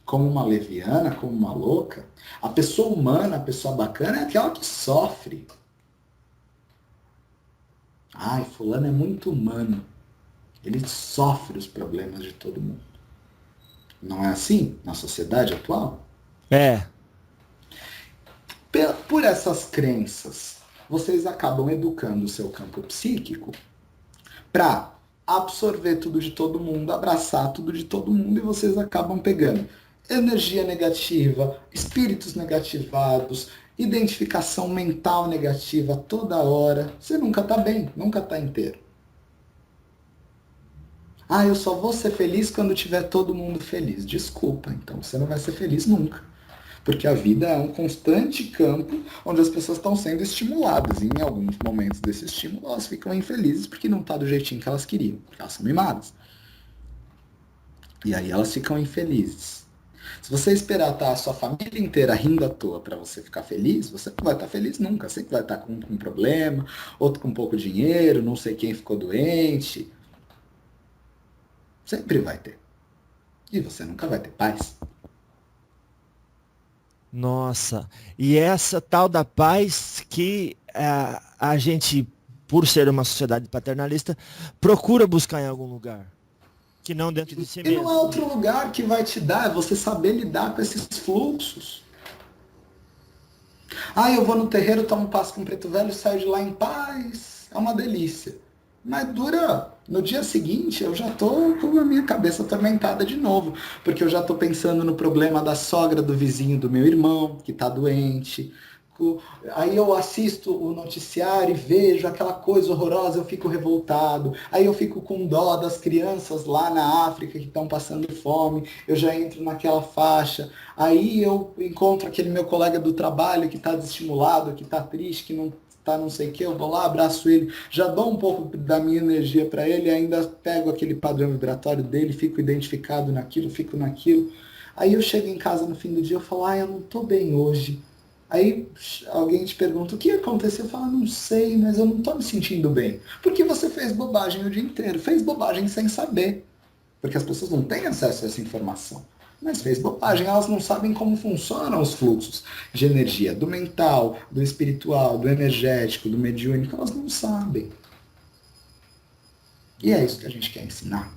como uma leviana, como uma louca. A pessoa humana, a pessoa bacana é aquela que sofre. Ai, fulano é muito humano. Ele sofre os problemas de todo mundo. Não é assim na sociedade atual? É. Por essas crenças, vocês acabam educando o seu campo psíquico para absorver tudo de todo mundo, abraçar tudo de todo mundo, e vocês acabam pegando energia negativa, espíritos negativados, identificação mental negativa toda hora. Você nunca está bem, nunca está inteiro. Eu só vou ser feliz quando tiver todo mundo feliz. Desculpa, então você não vai ser feliz nunca. Porque a vida é um constante campo onde as pessoas estão sendo estimuladas. E em alguns momentos desse estímulo, elas ficam infelizes porque não está do jeitinho que elas queriam. Porque elas são mimadas. E aí elas ficam infelizes. Se você esperar estar a sua família inteira rindo à toa para você ficar feliz, você não vai estar feliz nunca. Sempre vai estar com um problema, outro com pouco dinheiro, não sei quem ficou doente. Sempre vai ter. E você nunca vai ter paz. Nossa. E essa tal da paz que a gente, por ser uma sociedade paternalista, procura buscar em algum lugar. Que não dentro de si E mesmo. não há outro lugar que vai te dar, é você saber lidar com esses fluxos. Eu vou no terreiro, tomo um passo com preto velho e saio de lá em paz. É uma delícia. Mas dura. No dia seguinte, eu já tô com a minha cabeça atormentada de novo. Porque eu já tô pensando no problema da sogra do vizinho do meu irmão, que tá doente. Aí eu assisto o noticiário e vejo aquela coisa horrorosa, eu fico revoltado. Aí eu fico com dó das crianças lá na África que estão passando fome. Eu já entro naquela faixa. Aí eu encontro aquele meu colega do trabalho que está desestimulado, que está triste, que não tá não sei o que, eu vou lá, abraço ele, já dou um pouco da minha energia para ele, ainda pego aquele padrão vibratório dele, fico identificado naquilo, fico naquilo. Aí eu chego em casa no fim do dia, eu falo, eu não tô bem hoje. Aí alguém te pergunta o que aconteceu, eu falo, não sei, mas eu não estou me sentindo bem. Porque você fez bobagem o dia inteiro, fez bobagem sem saber. Porque as pessoas não têm acesso a essa informação. Mas fez bobagem, elas não sabem como funcionam os fluxos de energia, do mental, do espiritual, do energético, do mediúnico, elas não sabem. E é isso que a gente quer ensinar.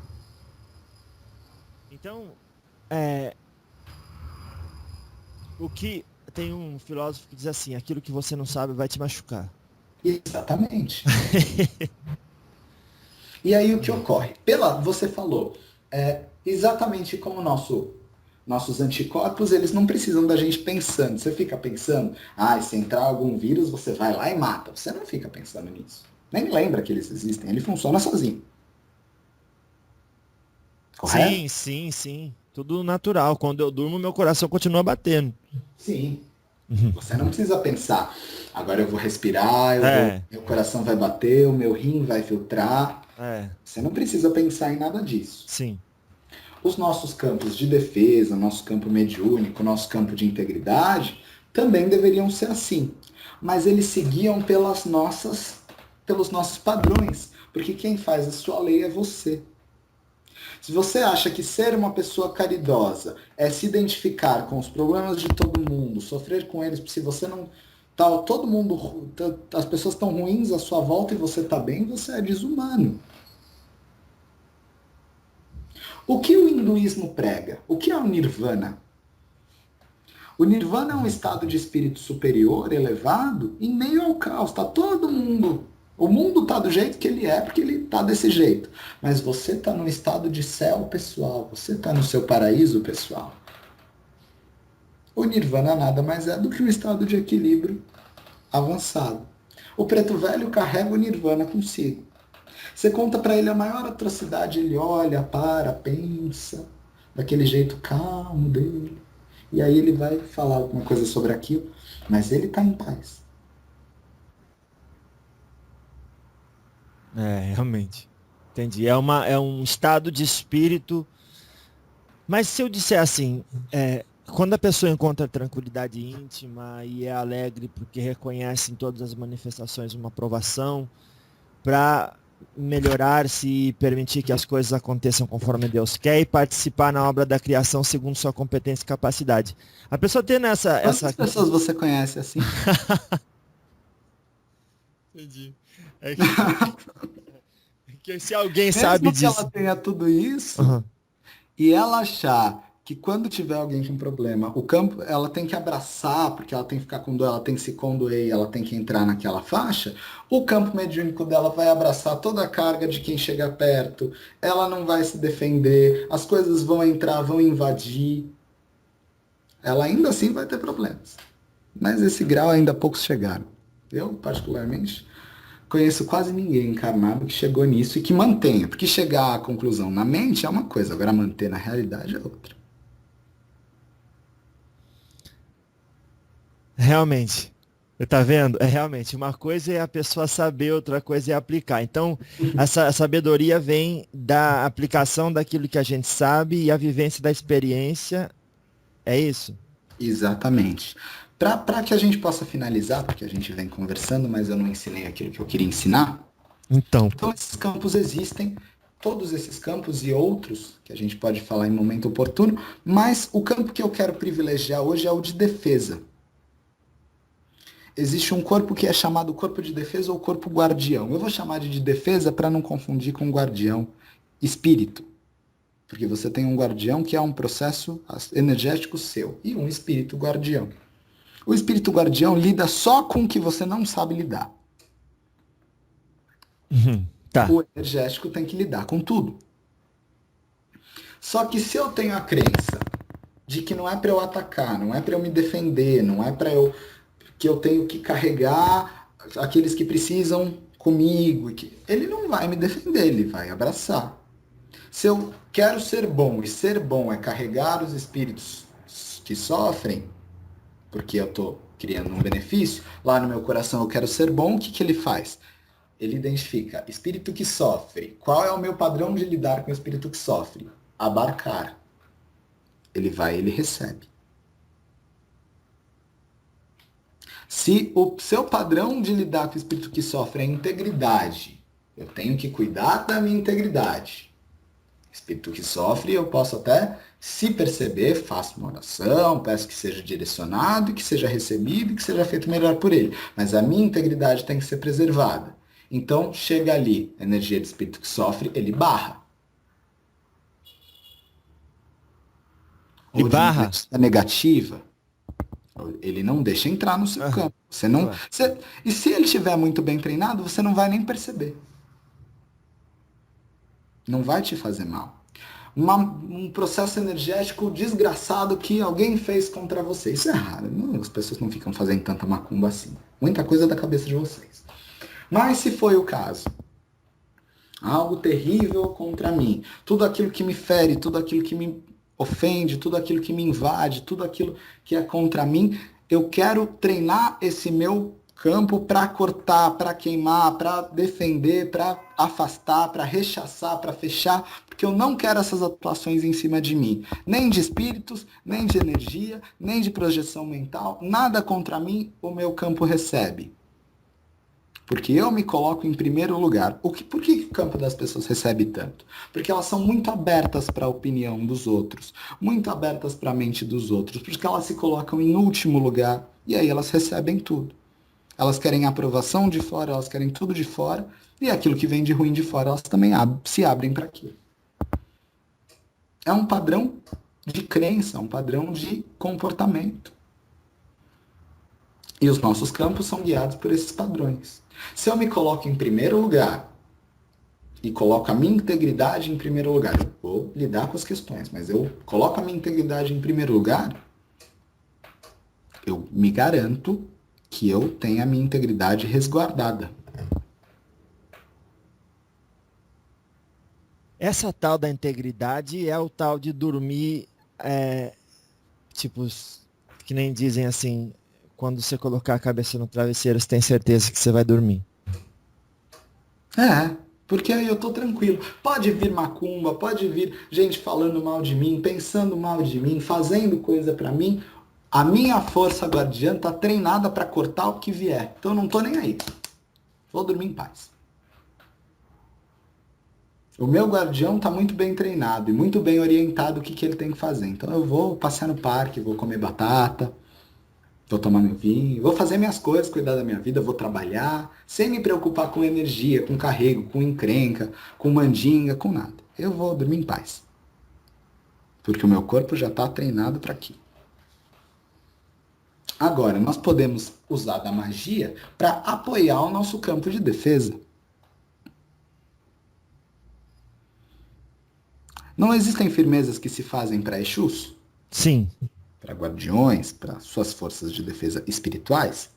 Então, o que tem um filósofo que diz assim, aquilo que você não sabe vai te machucar. Exatamente. E aí o que ocorre? Você falou, exatamente como nossos anticorpos, eles não precisam da gente pensando. Você fica pensando, se entrar algum vírus, você vai lá e mata. Você não fica pensando nisso. Nem lembra que eles existem. Ele funciona sozinho. Correto? Sim, sim, sim. Tudo natural. Quando eu durmo, meu coração continua batendo. Sim. Você não precisa pensar, agora eu vou respirar, meu coração vai bater, o meu rim vai filtrar. Você não precisa pensar em nada disso. Sim. Os nossos campos de defesa, nosso campo mediúnico, nosso campo de integridade, também deveriam ser assim. Mas eles seguiam pelos nossos padrões, porque quem faz a sua lei é você. Se você acha que ser uma pessoa caridosa é se identificar com os problemas de todo mundo, sofrer com eles, se você não tá todo mundo, as pessoas estão ruins à sua volta e você está bem, você é desumano. O que o hinduísmo prega? O que é o nirvana? O nirvana é um estado de espírito superior, elevado, em meio ao caos. Está todo mundo. O mundo está do jeito que ele é, porque ele está desse jeito. Mas você está num estado de céu pessoal. Você está no seu paraíso pessoal. O nirvana nada mais é do que um estado de equilíbrio avançado. O preto velho carrega o nirvana consigo. Você conta para ele a maior atrocidade, ele olha, pensa, daquele jeito calmo dele. E aí ele vai falar alguma coisa sobre aquilo, mas ele está em paz. Realmente. Entendi. É um estado de espírito. Mas se eu disser assim, quando a pessoa encontra tranquilidade íntima e é alegre porque reconhece em todas as manifestações uma aprovação, para melhorar-se e permitir que as coisas aconteçam conforme Deus quer e participar na obra da criação segundo sua competência e capacidade. A pessoa tendo Quantas pessoas você conhece assim? Entendi. Que se alguém sabe Mesmo que disso. ela tenha tudo isso, e ela achar que quando tiver alguém com problema, o campo, ela tem que abraçar, porque ela tem que ficar com dor, ela tem que se condoer, ela tem que entrar naquela faixa, o campo mediúnico dela vai abraçar toda a carga de quem chega perto, ela não vai se defender, as coisas vão entrar, vão invadir. Ela ainda assim vai ter problemas. Mas esse grau ainda poucos chegaram. Eu, particularmente, conheço quase ninguém encarnado que chegou nisso e que mantenha. Porque chegar à conclusão na mente é uma coisa, agora manter na realidade é outra. Realmente. Tá vendo? Realmente, uma coisa é a pessoa saber, outra coisa é aplicar. Então, essa sabedoria vem da aplicação daquilo que a gente sabe e a vivência da experiência. É isso? Exatamente. Para que a gente possa finalizar, porque a gente vem conversando, mas eu não ensinei aquilo que eu queria ensinar. Então. Então, esses campos existem, todos esses campos e outros, que a gente pode falar em momento oportuno, mas o campo que eu quero privilegiar hoje é o de defesa. Existe um corpo que é chamado corpo de defesa ou corpo guardião. Eu vou chamar de defesa para não confundir com guardião espírito. Porque você tem um guardião que é um processo energético seu e um espírito guardião. O espírito guardião lida só com o que você não sabe lidar. Tá. O energético tem que lidar com tudo. Só que se eu tenho a crença de que não é para eu atacar, não é para eu me defender, não é para eu que eu tenho que carregar aqueles que precisam comigo, ele não vai me defender, ele vai abraçar. Se eu quero ser bom e ser bom é carregar os espíritos que sofrem, porque eu estou criando um benefício, lá no meu coração eu quero ser bom, o que ele faz? Ele identifica espírito que sofre. Qual é o meu padrão de lidar com o espírito que sofre? Abarcar. Ele vai, ele recebe. Se o seu padrão de lidar com o espírito que sofre é integridade, eu tenho que cuidar da minha integridade. Espírito que sofre, eu posso até, se perceber, faço uma oração, peço que seja direcionado, que seja recebido e que seja feito melhor por ele. Mas a minha integridade tem que ser preservada. Então, chega ali, a energia de espírito que sofre, ele barra. Ele Ou de barra? energia negativa, ele não deixa entrar no seu campo. Você não, Claro. e se ele estiver muito bem treinado, você não vai nem perceber. Não vai te fazer mal. Um processo energético desgraçado que alguém fez contra você. Isso é raro. Não, as pessoas não ficam fazendo tanta macumba assim. Muita coisa da cabeça de vocês. Mas se foi o caso, algo terrível contra mim, tudo aquilo que me fere, tudo aquilo que me ofende, tudo aquilo que me invade, tudo aquilo que é contra mim, eu quero treinar esse meu campo para cortar, para queimar, para defender, para afastar, para rechaçar, para fechar, porque eu não quero essas atuações em cima de mim, nem de espíritos, nem de energia, nem de projeção mental, nada contra mim o meu campo recebe. Porque eu me coloco em primeiro lugar. Por que o campo das pessoas recebe tanto? Porque elas são muito abertas para a opinião dos outros, muito abertas para a mente dos outros, porque elas se colocam em último lugar e aí elas recebem tudo. Elas querem a aprovação de fora, elas querem tudo de fora, e aquilo que vem de ruim de fora, elas também se abrem para aquilo. É um padrão de crença, um padrão de comportamento. E os nossos campos são guiados por esses padrões. Se eu me coloco em primeiro lugar e coloco a minha integridade em primeiro lugar, eu vou lidar com as questões, mas eu coloco a minha integridade em primeiro lugar, eu me garanto que eu tenho a minha integridade resguardada. Essa tal da integridade é o tal de dormir, tipo, que nem dizem assim, quando você colocar a cabeça no travesseiro, você tem certeza que você vai dormir. Porque aí eu tô tranquilo. Pode vir macumba, pode vir gente falando mal de mim, pensando mal de mim, fazendo coisa pra mim. A minha força guardiã tá treinada pra cortar o que vier. Então eu não tô nem aí. Vou dormir em paz. O meu guardião tá muito bem treinado e muito bem orientado o que ele tem que fazer. Então eu vou passear no parque, vou comer batata, vou tomar meu vinho, vou fazer minhas coisas, cuidar da minha vida, vou trabalhar, sem me preocupar com energia, com carrego, com encrenca, com mandinga, com nada. Eu vou dormir em paz. Porque o meu corpo já está treinado para aquilo. Agora, nós podemos usar da magia para apoiar o nosso campo de defesa. Não existem firmezas que se fazem para Exus? Sim. Para guardiões, para suas forças de defesa espirituais?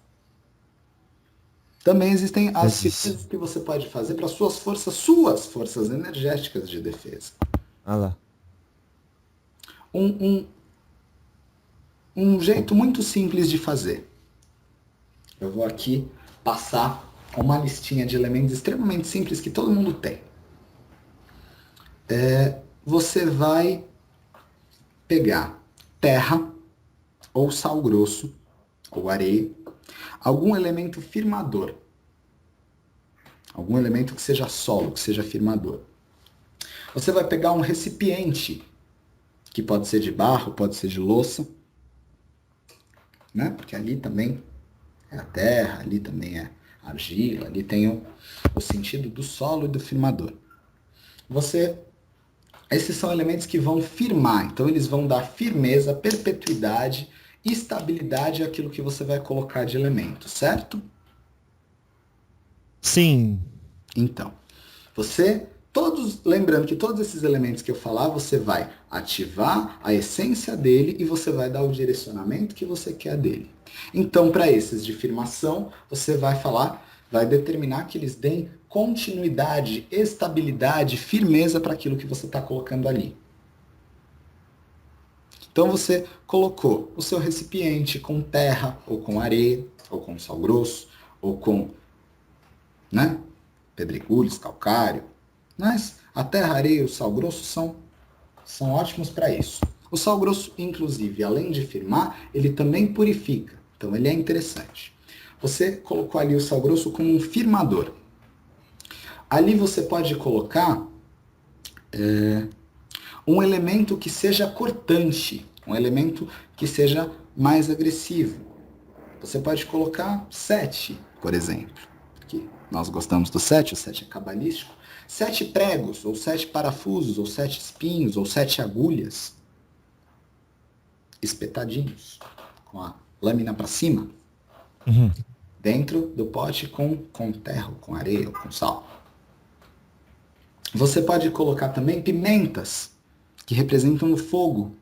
Também existem as firmezas que você pode fazer para suas forças energéticas de defesa. Ah lá. Um jeito muito simples de fazer. Eu vou aqui passar uma listinha de elementos extremamente simples que todo mundo tem. Você vai pegar terra, ou sal grosso, ou areia, algum elemento firmador. Algum elemento que seja solo, que seja firmador. Você vai pegar um recipiente, que pode ser de barro, pode ser de louça, né? Porque ali também é a terra, ali também é a argila, ali tem o sentido do solo e do firmador. Esses são elementos que vão firmar, então eles vão dar firmeza, perpetuidade, estabilidade àquilo que você vai colocar de elemento, certo? Sim. Então, lembrando que todos esses elementos que eu falar, você vai ativar a essência dele e você vai dar o direcionamento que você quer dele. Então, para esses de firmação, você vai determinar que eles deem continuidade, estabilidade, firmeza para aquilo que você está colocando ali. Então você colocou o seu recipiente com terra, ou com areia, ou com sal grosso, ou com pedregulhos, calcário. Mas a terra, a areia e o sal grosso são ótimos para isso. O sal grosso, inclusive, além de firmar, ele também purifica. Então ele é interessante. Você colocou ali o sal grosso como um firmador. Ali você pode colocar um elemento que seja cortante, um elemento que seja mais agressivo. Você pode colocar 7, por exemplo. Aqui, nós gostamos do 7, o 7 é cabalístico. 7 pregos, ou 7 parafusos, ou 7 espinhos, ou 7 agulhas, espetadinhos, com a lâmina para cima, dentro do pote com terra, com areia, ou com sal. Você pode colocar também pimentas, que representam o fogo.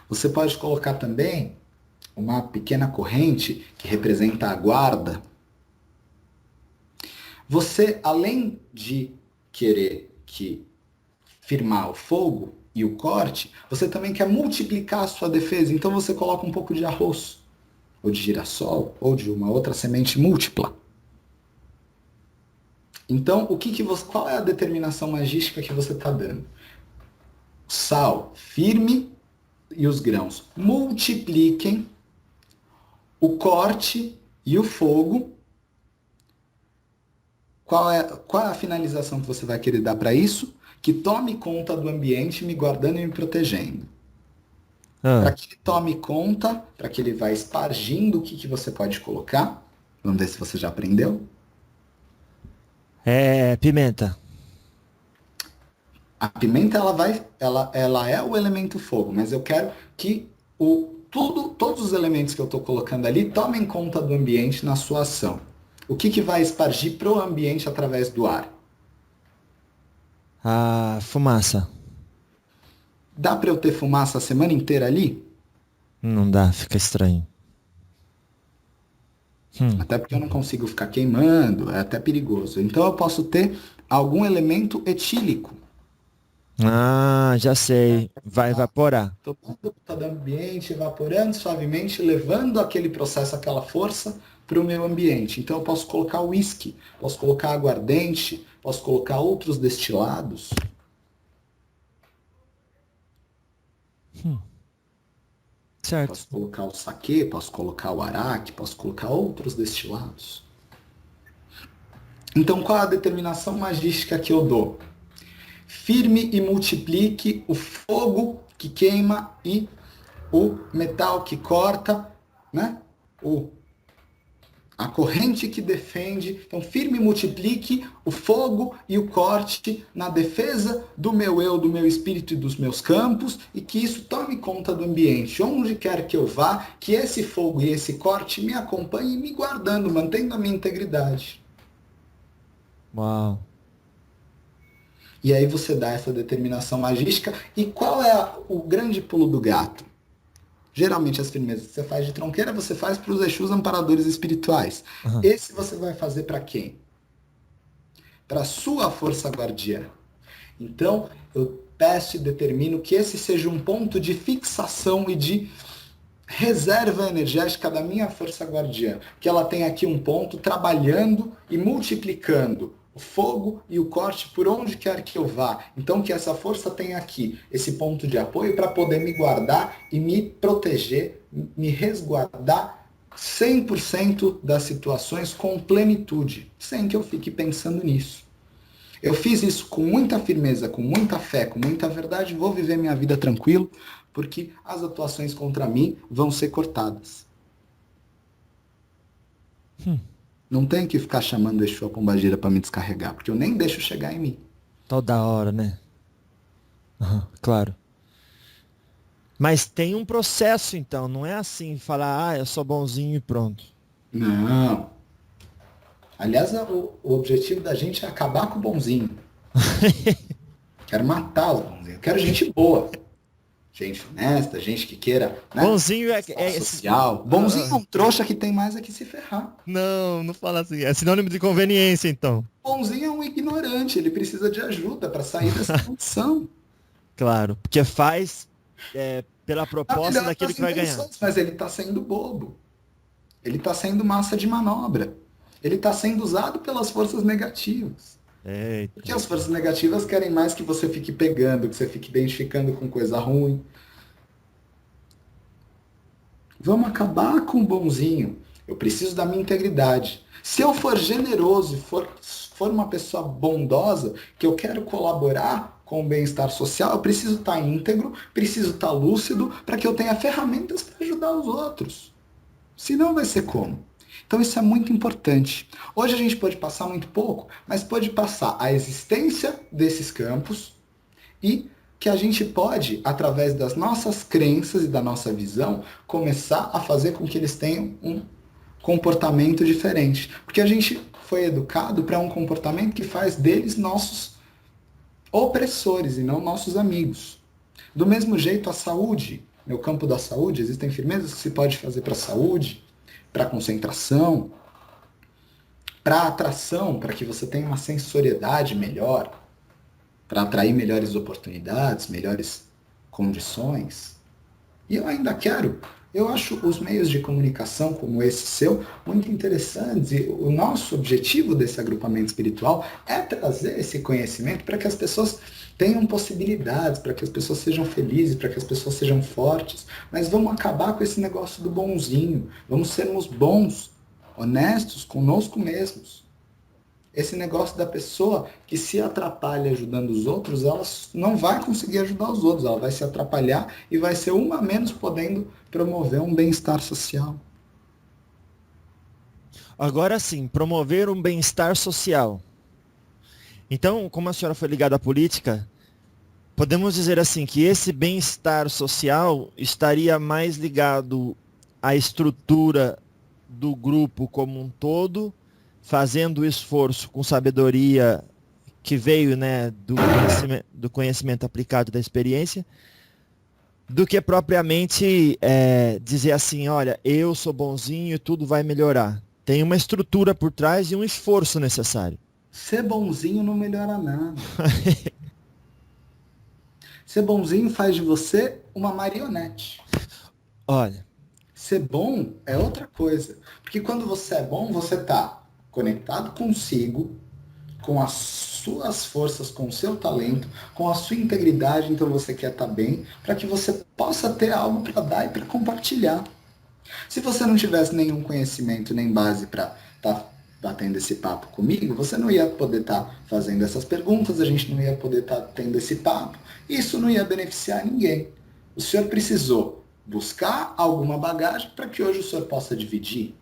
Você pode colocar também uma pequena corrente, que representa a guarda. Você, além de querer firmar o fogo e o corte, você também quer multiplicar a sua defesa. Então você coloca um pouco de arroz, ou de girassol, ou de uma outra semente múltipla. Então, qual é a determinação magística que você está dando? Sal firme e os grãos multipliquem o corte e o fogo. Qual é a finalização que você vai querer dar para isso? Que tome conta do ambiente, me guardando e me protegendo. Para que ele tome conta, para que ele vá espargindo, o que você pode colocar? Vamos ver se você já aprendeu. Pimenta. A pimenta ela é o elemento fogo, mas eu quero que todos os elementos que eu estou colocando ali tomem conta do ambiente na sua ação. O que vai espargir para o ambiente através do ar? A fumaça. Dá para eu ter fumaça a semana inteira ali? Não dá, fica estranho. Até porque eu não consigo ficar queimando, é até perigoso. Então eu posso ter algum elemento etílico. Ah, já sei. Vai evaporar. Tomando conta do ambiente, evaporando suavemente, levando aquele processo, aquela força para o meu ambiente. Então eu posso colocar uísque, posso colocar aguardente, posso colocar outros destilados. Certo. Posso colocar o saquê, posso colocar o araque, posso colocar outros destilados. Então qual é a determinação magística que eu dou? Firme e multiplique o fogo que queima e o metal que corta, né? A corrente que defende. Então, firme e multiplique o fogo e o corte na defesa do meu eu, do meu espírito e dos meus campos, e que isso tome conta do ambiente. Onde quer que eu vá, que esse fogo e esse corte me acompanhem, me guardando, mantendo a minha integridade. Uau. E aí você dá essa determinação magística. E qual é o grande pulo do gato? Geralmente as firmezas que você faz de tronqueira, você faz para os Exus amparadores espirituais. Esse você vai fazer para quem? Para a sua força guardiã. Então, eu peço e determino que esse seja um ponto de fixação e de reserva energética da minha força guardiã. Que ela tenha aqui um ponto trabalhando e multiplicando o fogo e o corte por onde quer que eu vá. Então que essa força tenha aqui esse ponto de apoio para poder me guardar e me proteger, me resguardar 100% das situações com plenitude, sem que eu fique pensando nisso. Eu fiz isso com muita firmeza, com muita fé, com muita verdade, vou viver minha vida tranquilo, porque as atuações contra mim vão ser cortadas. Não tenho que ficar chamando Exu a pombagira para me descarregar, porque eu nem deixo chegar em mim. Toda hora, né? Claro. Mas tem um processo, então. Não é assim, falar, eu sou bonzinho e pronto. Não. Aliás, o objetivo da gente é acabar com o bonzinho. Quero matar os bonzinhos. Quero gente boa. Gente honesta, gente que queira, né? Bonzinho é social. Bonzinho é um trouxa que tem mais é que se ferrar. Não fala assim. É sinônimo de conveniência, então. Bonzinho é um ignorante, ele precisa de ajuda para sair dessa condição. Claro, porque faz pela proposta daquilo que vai ganhar. Mas ele está sendo bobo. Ele está sendo massa de manobra. Ele está sendo usado pelas forças negativas. Eita. Porque as forças negativas querem mais que você fique pegando, que você fique identificando com coisa ruim. Vamos acabar com o bonzinho. Eu preciso da minha integridade. Se eu for generoso e for uma pessoa bondosa, que eu quero colaborar com o bem-estar social, eu preciso estar íntegro, preciso estar lúcido, para que eu tenha ferramentas para ajudar os outros. Senão vai ser como? Então isso é muito importante. Hoje a gente pode passar muito pouco, mas pode passar a existência desses campos e que a gente pode, através das nossas crenças e da nossa visão, começar a fazer com que eles tenham um comportamento diferente. Porque a gente foi educado para um comportamento que faz deles nossos opressores e não nossos amigos. Do mesmo jeito, a saúde, no campo da saúde, existem firmezas que se pode fazer para a saúde, para a concentração, para a atração, para que você tenha uma sensoriedade melhor, para atrair melhores oportunidades, melhores condições. E eu ainda quero, eu acho os meios de comunicação como esse seu muito interessantes. E o nosso objetivo desse agrupamento espiritual é trazer esse conhecimento para que as pessoas tenham possibilidades, para que as pessoas sejam felizes, para que as pessoas sejam fortes. Mas vamos acabar com esse negócio do bonzinho. Vamos sermos bons, honestos conosco mesmos. Esse negócio da pessoa que se atrapalha ajudando os outros, ela não vai conseguir ajudar os outros, ela vai se atrapalhar e vai ser uma a menos podendo promover um bem-estar social. Agora sim, promover um bem-estar social. Então, como a senhora foi ligada à política, podemos dizer assim que esse bem-estar social estaria mais ligado à estrutura do grupo como um todo, fazendo o esforço com sabedoria que veio, né, do conhecimento aplicado da experiência, do que propriamente dizer assim, olha, eu sou bonzinho e tudo vai melhorar. Tem uma estrutura por trás e um esforço necessário. Ser bonzinho não melhora nada. Ser bonzinho faz de você uma marionete. Olha. Ser bom é outra coisa. Porque quando você é bom, você está conectado consigo, com as suas forças, com o seu talento, com a sua integridade, então você quer estar bem, para que você possa ter algo para dar e para compartilhar. Se você não tivesse nenhum conhecimento nem base para estar batendo esse papo comigo, você não ia poder estar fazendo essas perguntas, a gente não ia poder estar tendo esse papo, e isso não ia beneficiar ninguém. O senhor precisou buscar alguma bagagem para que hoje o senhor possa dividir.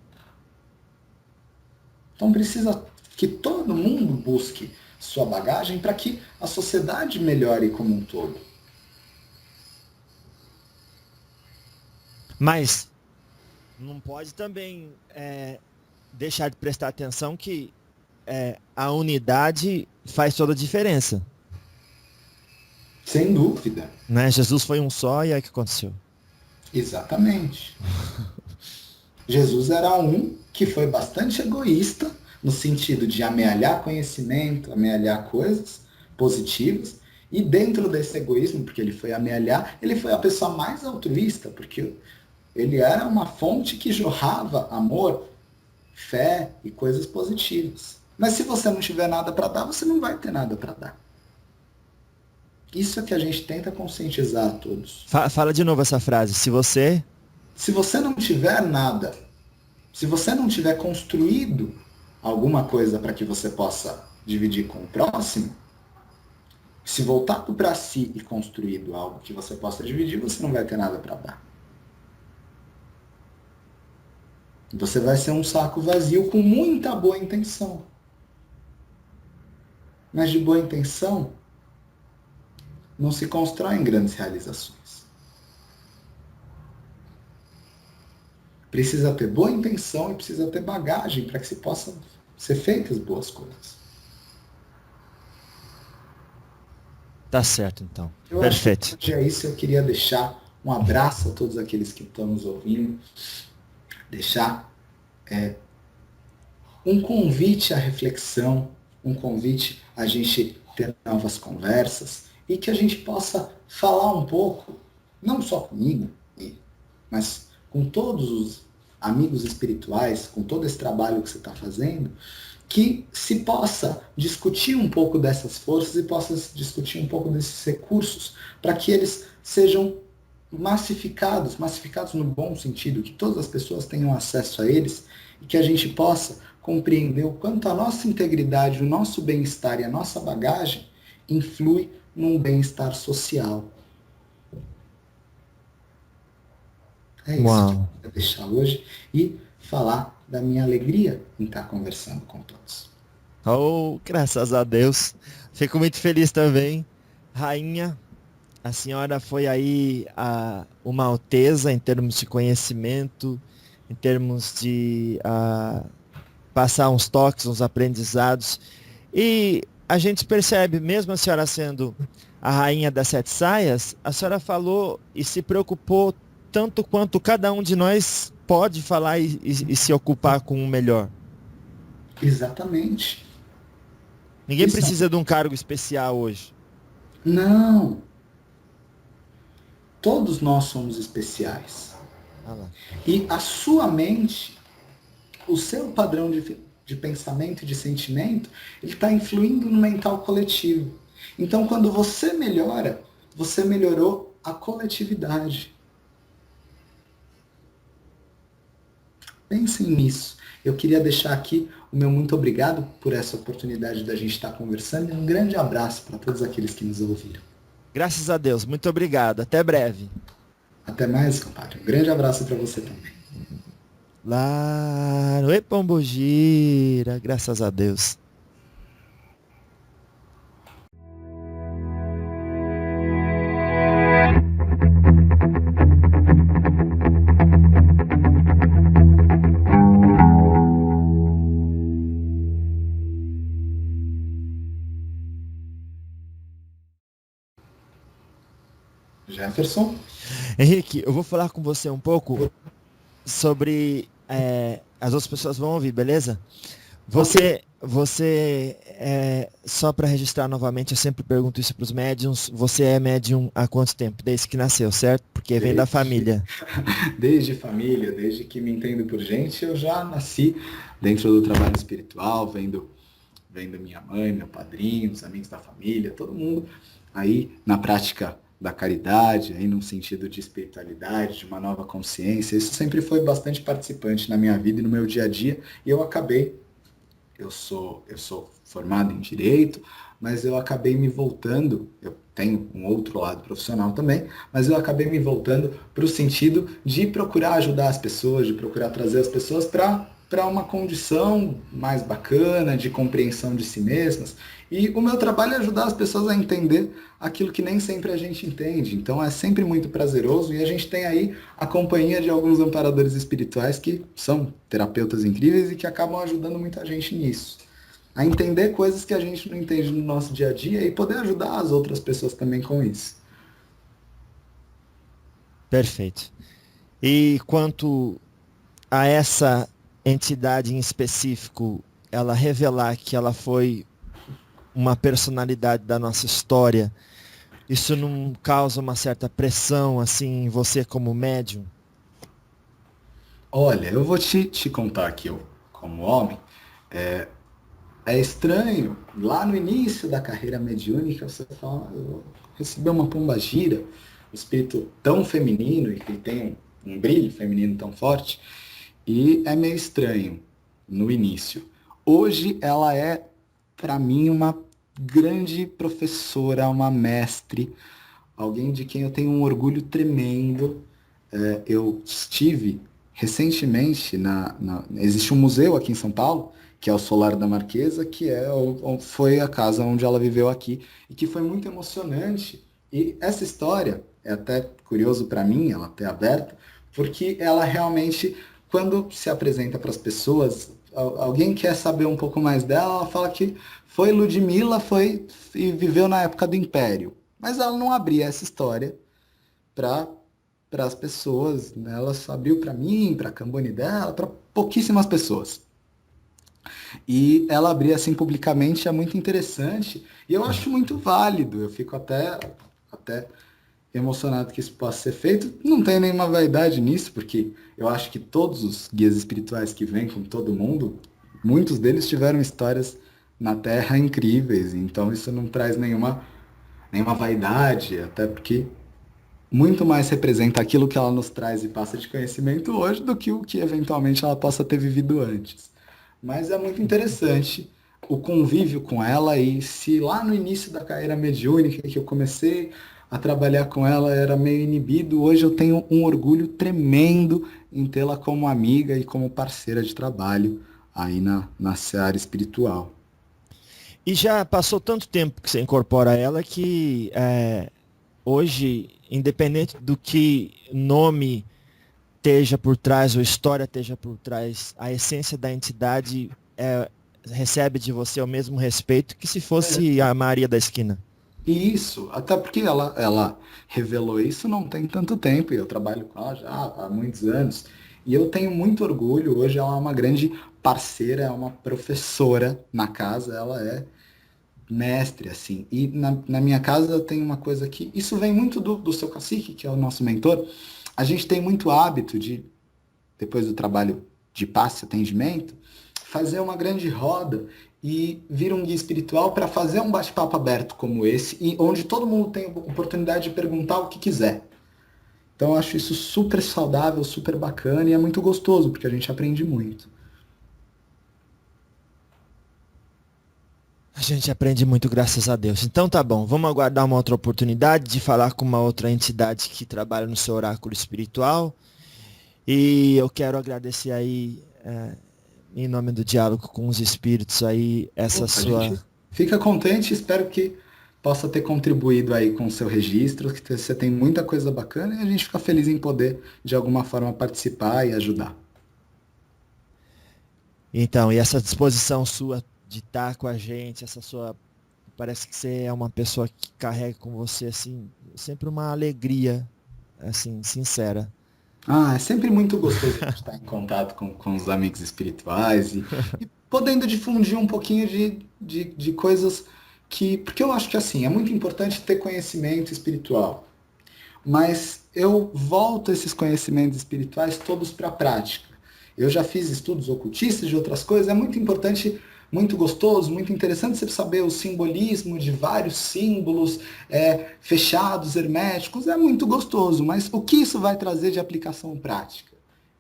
Então precisa que todo mundo busque sua bagagem para que a sociedade melhore como um todo. Mas não pode também deixar de prestar atenção que a unidade faz toda a diferença. Sem dúvida. Né? Jesus foi um só e aí o que aconteceu? Exatamente. Jesus era um que foi bastante egoísta, no sentido de amealhar conhecimento, amealhar coisas positivas, e dentro desse egoísmo, porque ele foi amealhar, ele foi a pessoa mais altruísta, porque ele era uma fonte que jorrava amor, fé e coisas positivas. Mas se você não tiver nada para dar, você não vai ter nada para dar. Isso é que a gente tenta conscientizar a todos. Fala de novo essa frase. Se você não tiver nada, se você não tiver construído alguma coisa para que você possa dividir com o próximo, se voltado para si e construído algo que você possa dividir, você não vai ter nada para dar. Você vai ser um saco vazio com muita boa intenção. Mas de boa intenção não se constroem grandes realizações. Precisa ter boa intenção e precisa ter bagagem para que se possam ser feitas boas coisas. Tá certo, então. Eu Perfeito. acho que é isso. Eu queria deixar um abraço a todos aqueles que estão nos ouvindo. Deixar um convite à reflexão, um convite a gente ter novas conversas e que a gente possa falar um pouco, não só comigo, mas com todos os amigos espirituais, com todo esse trabalho que você está fazendo, que se possa discutir um pouco dessas forças e possa se discutir um pouco desses recursos para que eles sejam massificados, massificados no bom sentido, que todas as pessoas tenham acesso a eles e que a gente possa compreender o quanto a nossa integridade, o nosso bem-estar e a nossa bagagem influi num bem-estar social. É isso que eu Uau. queria deixar hoje e falar da minha alegria em estar conversando com todos. Oh, graças a Deus. Fico muito feliz também. Rainha, a senhora foi aí uma alteza em termos de conhecimento, em termos de passar uns toques, uns aprendizados. E a gente percebe, mesmo a senhora sendo a rainha das sete saias, a senhora falou e se preocupou tanto quanto cada um de nós pode falar e se ocupar com o melhor. Exatamente. Ninguém Isso precisa de um cargo especial hoje. não. Todos nós somos especiais. Ah lá. E a sua mente, o seu padrão de pensamento e de sentimento, ele está influindo no mental coletivo. Então, quando você melhora, você melhorou a coletividade. Pensem nisso. Eu queria deixar aqui o meu muito obrigado por essa oportunidade da gente estar conversando e um grande abraço para todos aqueles que nos ouviram. Graças a Deus. Muito obrigado. Até breve. Até mais, compadre. Um grande abraço para você também. Lá, oi, Pombogira. Graças a Deus. Jefferson? Henrique, eu vou falar com você um pouco sobre. As outras pessoas vão ouvir, beleza? Só para registrar novamente, eu sempre pergunto isso para os médiums. Você é médium há quanto tempo? Desde que nasceu, certo? Porque vem da família. Desde família, desde que me entendo por gente, eu já nasci dentro do trabalho espiritual, vendo minha mãe, meu padrinho, os amigos da família, todo mundo aí na prática da caridade, aí num sentido de espiritualidade, de uma nova consciência. Isso sempre foi bastante participante na minha vida e no meu dia a dia, e eu sou formado em Direito, mas eu acabei me voltando, eu tenho um outro lado profissional também, mas eu acabei me voltando para o sentido de procurar ajudar as pessoas, de procurar trazer as pessoas para uma condição mais bacana, de compreensão de si mesmas. E o meu trabalho é ajudar as pessoas a entender aquilo que nem sempre a gente entende. Então é sempre muito prazeroso e a gente tem aí a companhia de alguns amparadores espirituais que são terapeutas incríveis e que acabam ajudando muita gente nisso. A entender coisas que a gente não entende no nosso dia a dia e poder ajudar as outras pessoas também com isso. Perfeito. E quanto a essa entidade em específico, ela revelar que ela foi uma personalidade da nossa história, isso não causa uma certa pressão assim em você como médium? Olha, eu vou te contar aqui, eu, como homem, é estranho, lá no início da carreira mediúnica, você fala, eu recebi uma pombagira, um espírito tão feminino e que tem um brilho feminino tão forte, e é meio estranho no início. Hoje ela é, para mim, uma grande professora, uma mestre, alguém de quem eu tenho um orgulho tremendo. Eu estive recentemente existe um museu aqui em São Paulo, que é o Solar da Marquesa, que foi a casa onde ela viveu aqui, e que foi muito emocionante. E essa história é até curioso para mim, ela ter aberta, porque ela realmente, quando se apresenta para as pessoas, alguém quer saber um pouco mais dela, ela fala que foi Ludmilla, foi e viveu na época do Império. Mas ela não abria essa história para as pessoas, né? Ela só abriu para mim, para a Cambone dela, para pouquíssimas pessoas. E ela abrir assim publicamente é muito interessante e eu acho muito válido. Eu fico até emocionado que isso possa ser feito. Não tem nenhuma vaidade nisso, porque eu acho que todos os guias espirituais que vêm com todo mundo, muitos deles tiveram histórias na Terra incríveis. Então isso não traz nenhuma vaidade, até porque muito mais representa aquilo que ela nos traz e passa de conhecimento hoje do que o que eventualmente ela possa ter vivido antes. Mas é muito interessante o convívio com ela e se lá no início da carreira mediúnica que eu comecei a trabalhar com ela era meio inibido, hoje eu tenho um orgulho tremendo em tê-la como amiga e como parceira de trabalho aí na seara espiritual. E já passou tanto tempo que você incorpora ela que hoje, independente do que nome esteja por trás ou história esteja por trás, a essência da entidade recebe de você o mesmo respeito que se fosse a Maria da esquina. E isso, até porque ela revelou isso não tem tanto tempo, e eu trabalho com ela já há muitos anos. E eu tenho muito orgulho, hoje ela é uma grande parceira, é uma professora na casa, ela é mestre, assim. E na minha casa eu tenho uma coisa que, isso vem muito do seu cacique, que é o nosso mentor, a gente tem muito hábito de, depois do trabalho de passe, atendimento, fazer uma grande roda e vir um guia espiritual para fazer um bate-papo aberto como esse, e onde todo mundo tem a oportunidade de perguntar o que quiser. Então eu acho isso super saudável, super bacana e é muito gostoso, porque a gente aprende muito. A gente aprende muito, graças a Deus. Então tá bom, vamos aguardar uma outra oportunidade de falar com uma outra entidade que trabalha no seu oráculo espiritual. E eu quero agradecer aí, em nome do diálogo com os espíritos aí, essa A gente sua. fica contente, espero que possa ter contribuído aí com o seu registro, que você tem muita coisa bacana e a gente fica feliz em poder, de alguma forma, participar e ajudar. Então, e essa disposição sua de estar com a gente, essa sua. Parece que você é uma pessoa que carrega com você, assim, sempre uma alegria, assim, sincera. Ah, é sempre muito gostoso a gente estar em contato com os amigos espirituais e podendo difundir um pouquinho de coisas que. Porque eu acho que assim, é muito importante ter conhecimento espiritual, mas eu volto esses conhecimentos espirituais todos para a prática. Eu já fiz estudos ocultistas de outras coisas, é muito importante, muito gostoso, muito interessante você saber o simbolismo de vários símbolos fechados, herméticos, é muito gostoso, mas o que isso vai trazer de aplicação prática?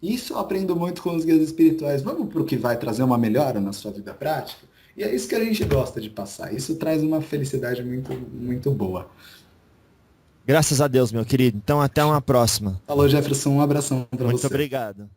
Isso eu aprendo muito com os guias espirituais. Vamos para o que vai trazer uma melhora na sua vida prática? E é isso que a gente gosta de passar. Isso traz uma felicidade muito, muito boa. Graças a Deus, meu querido. Então, até uma próxima. Falou, Jefferson, um abração para Muito você. obrigado.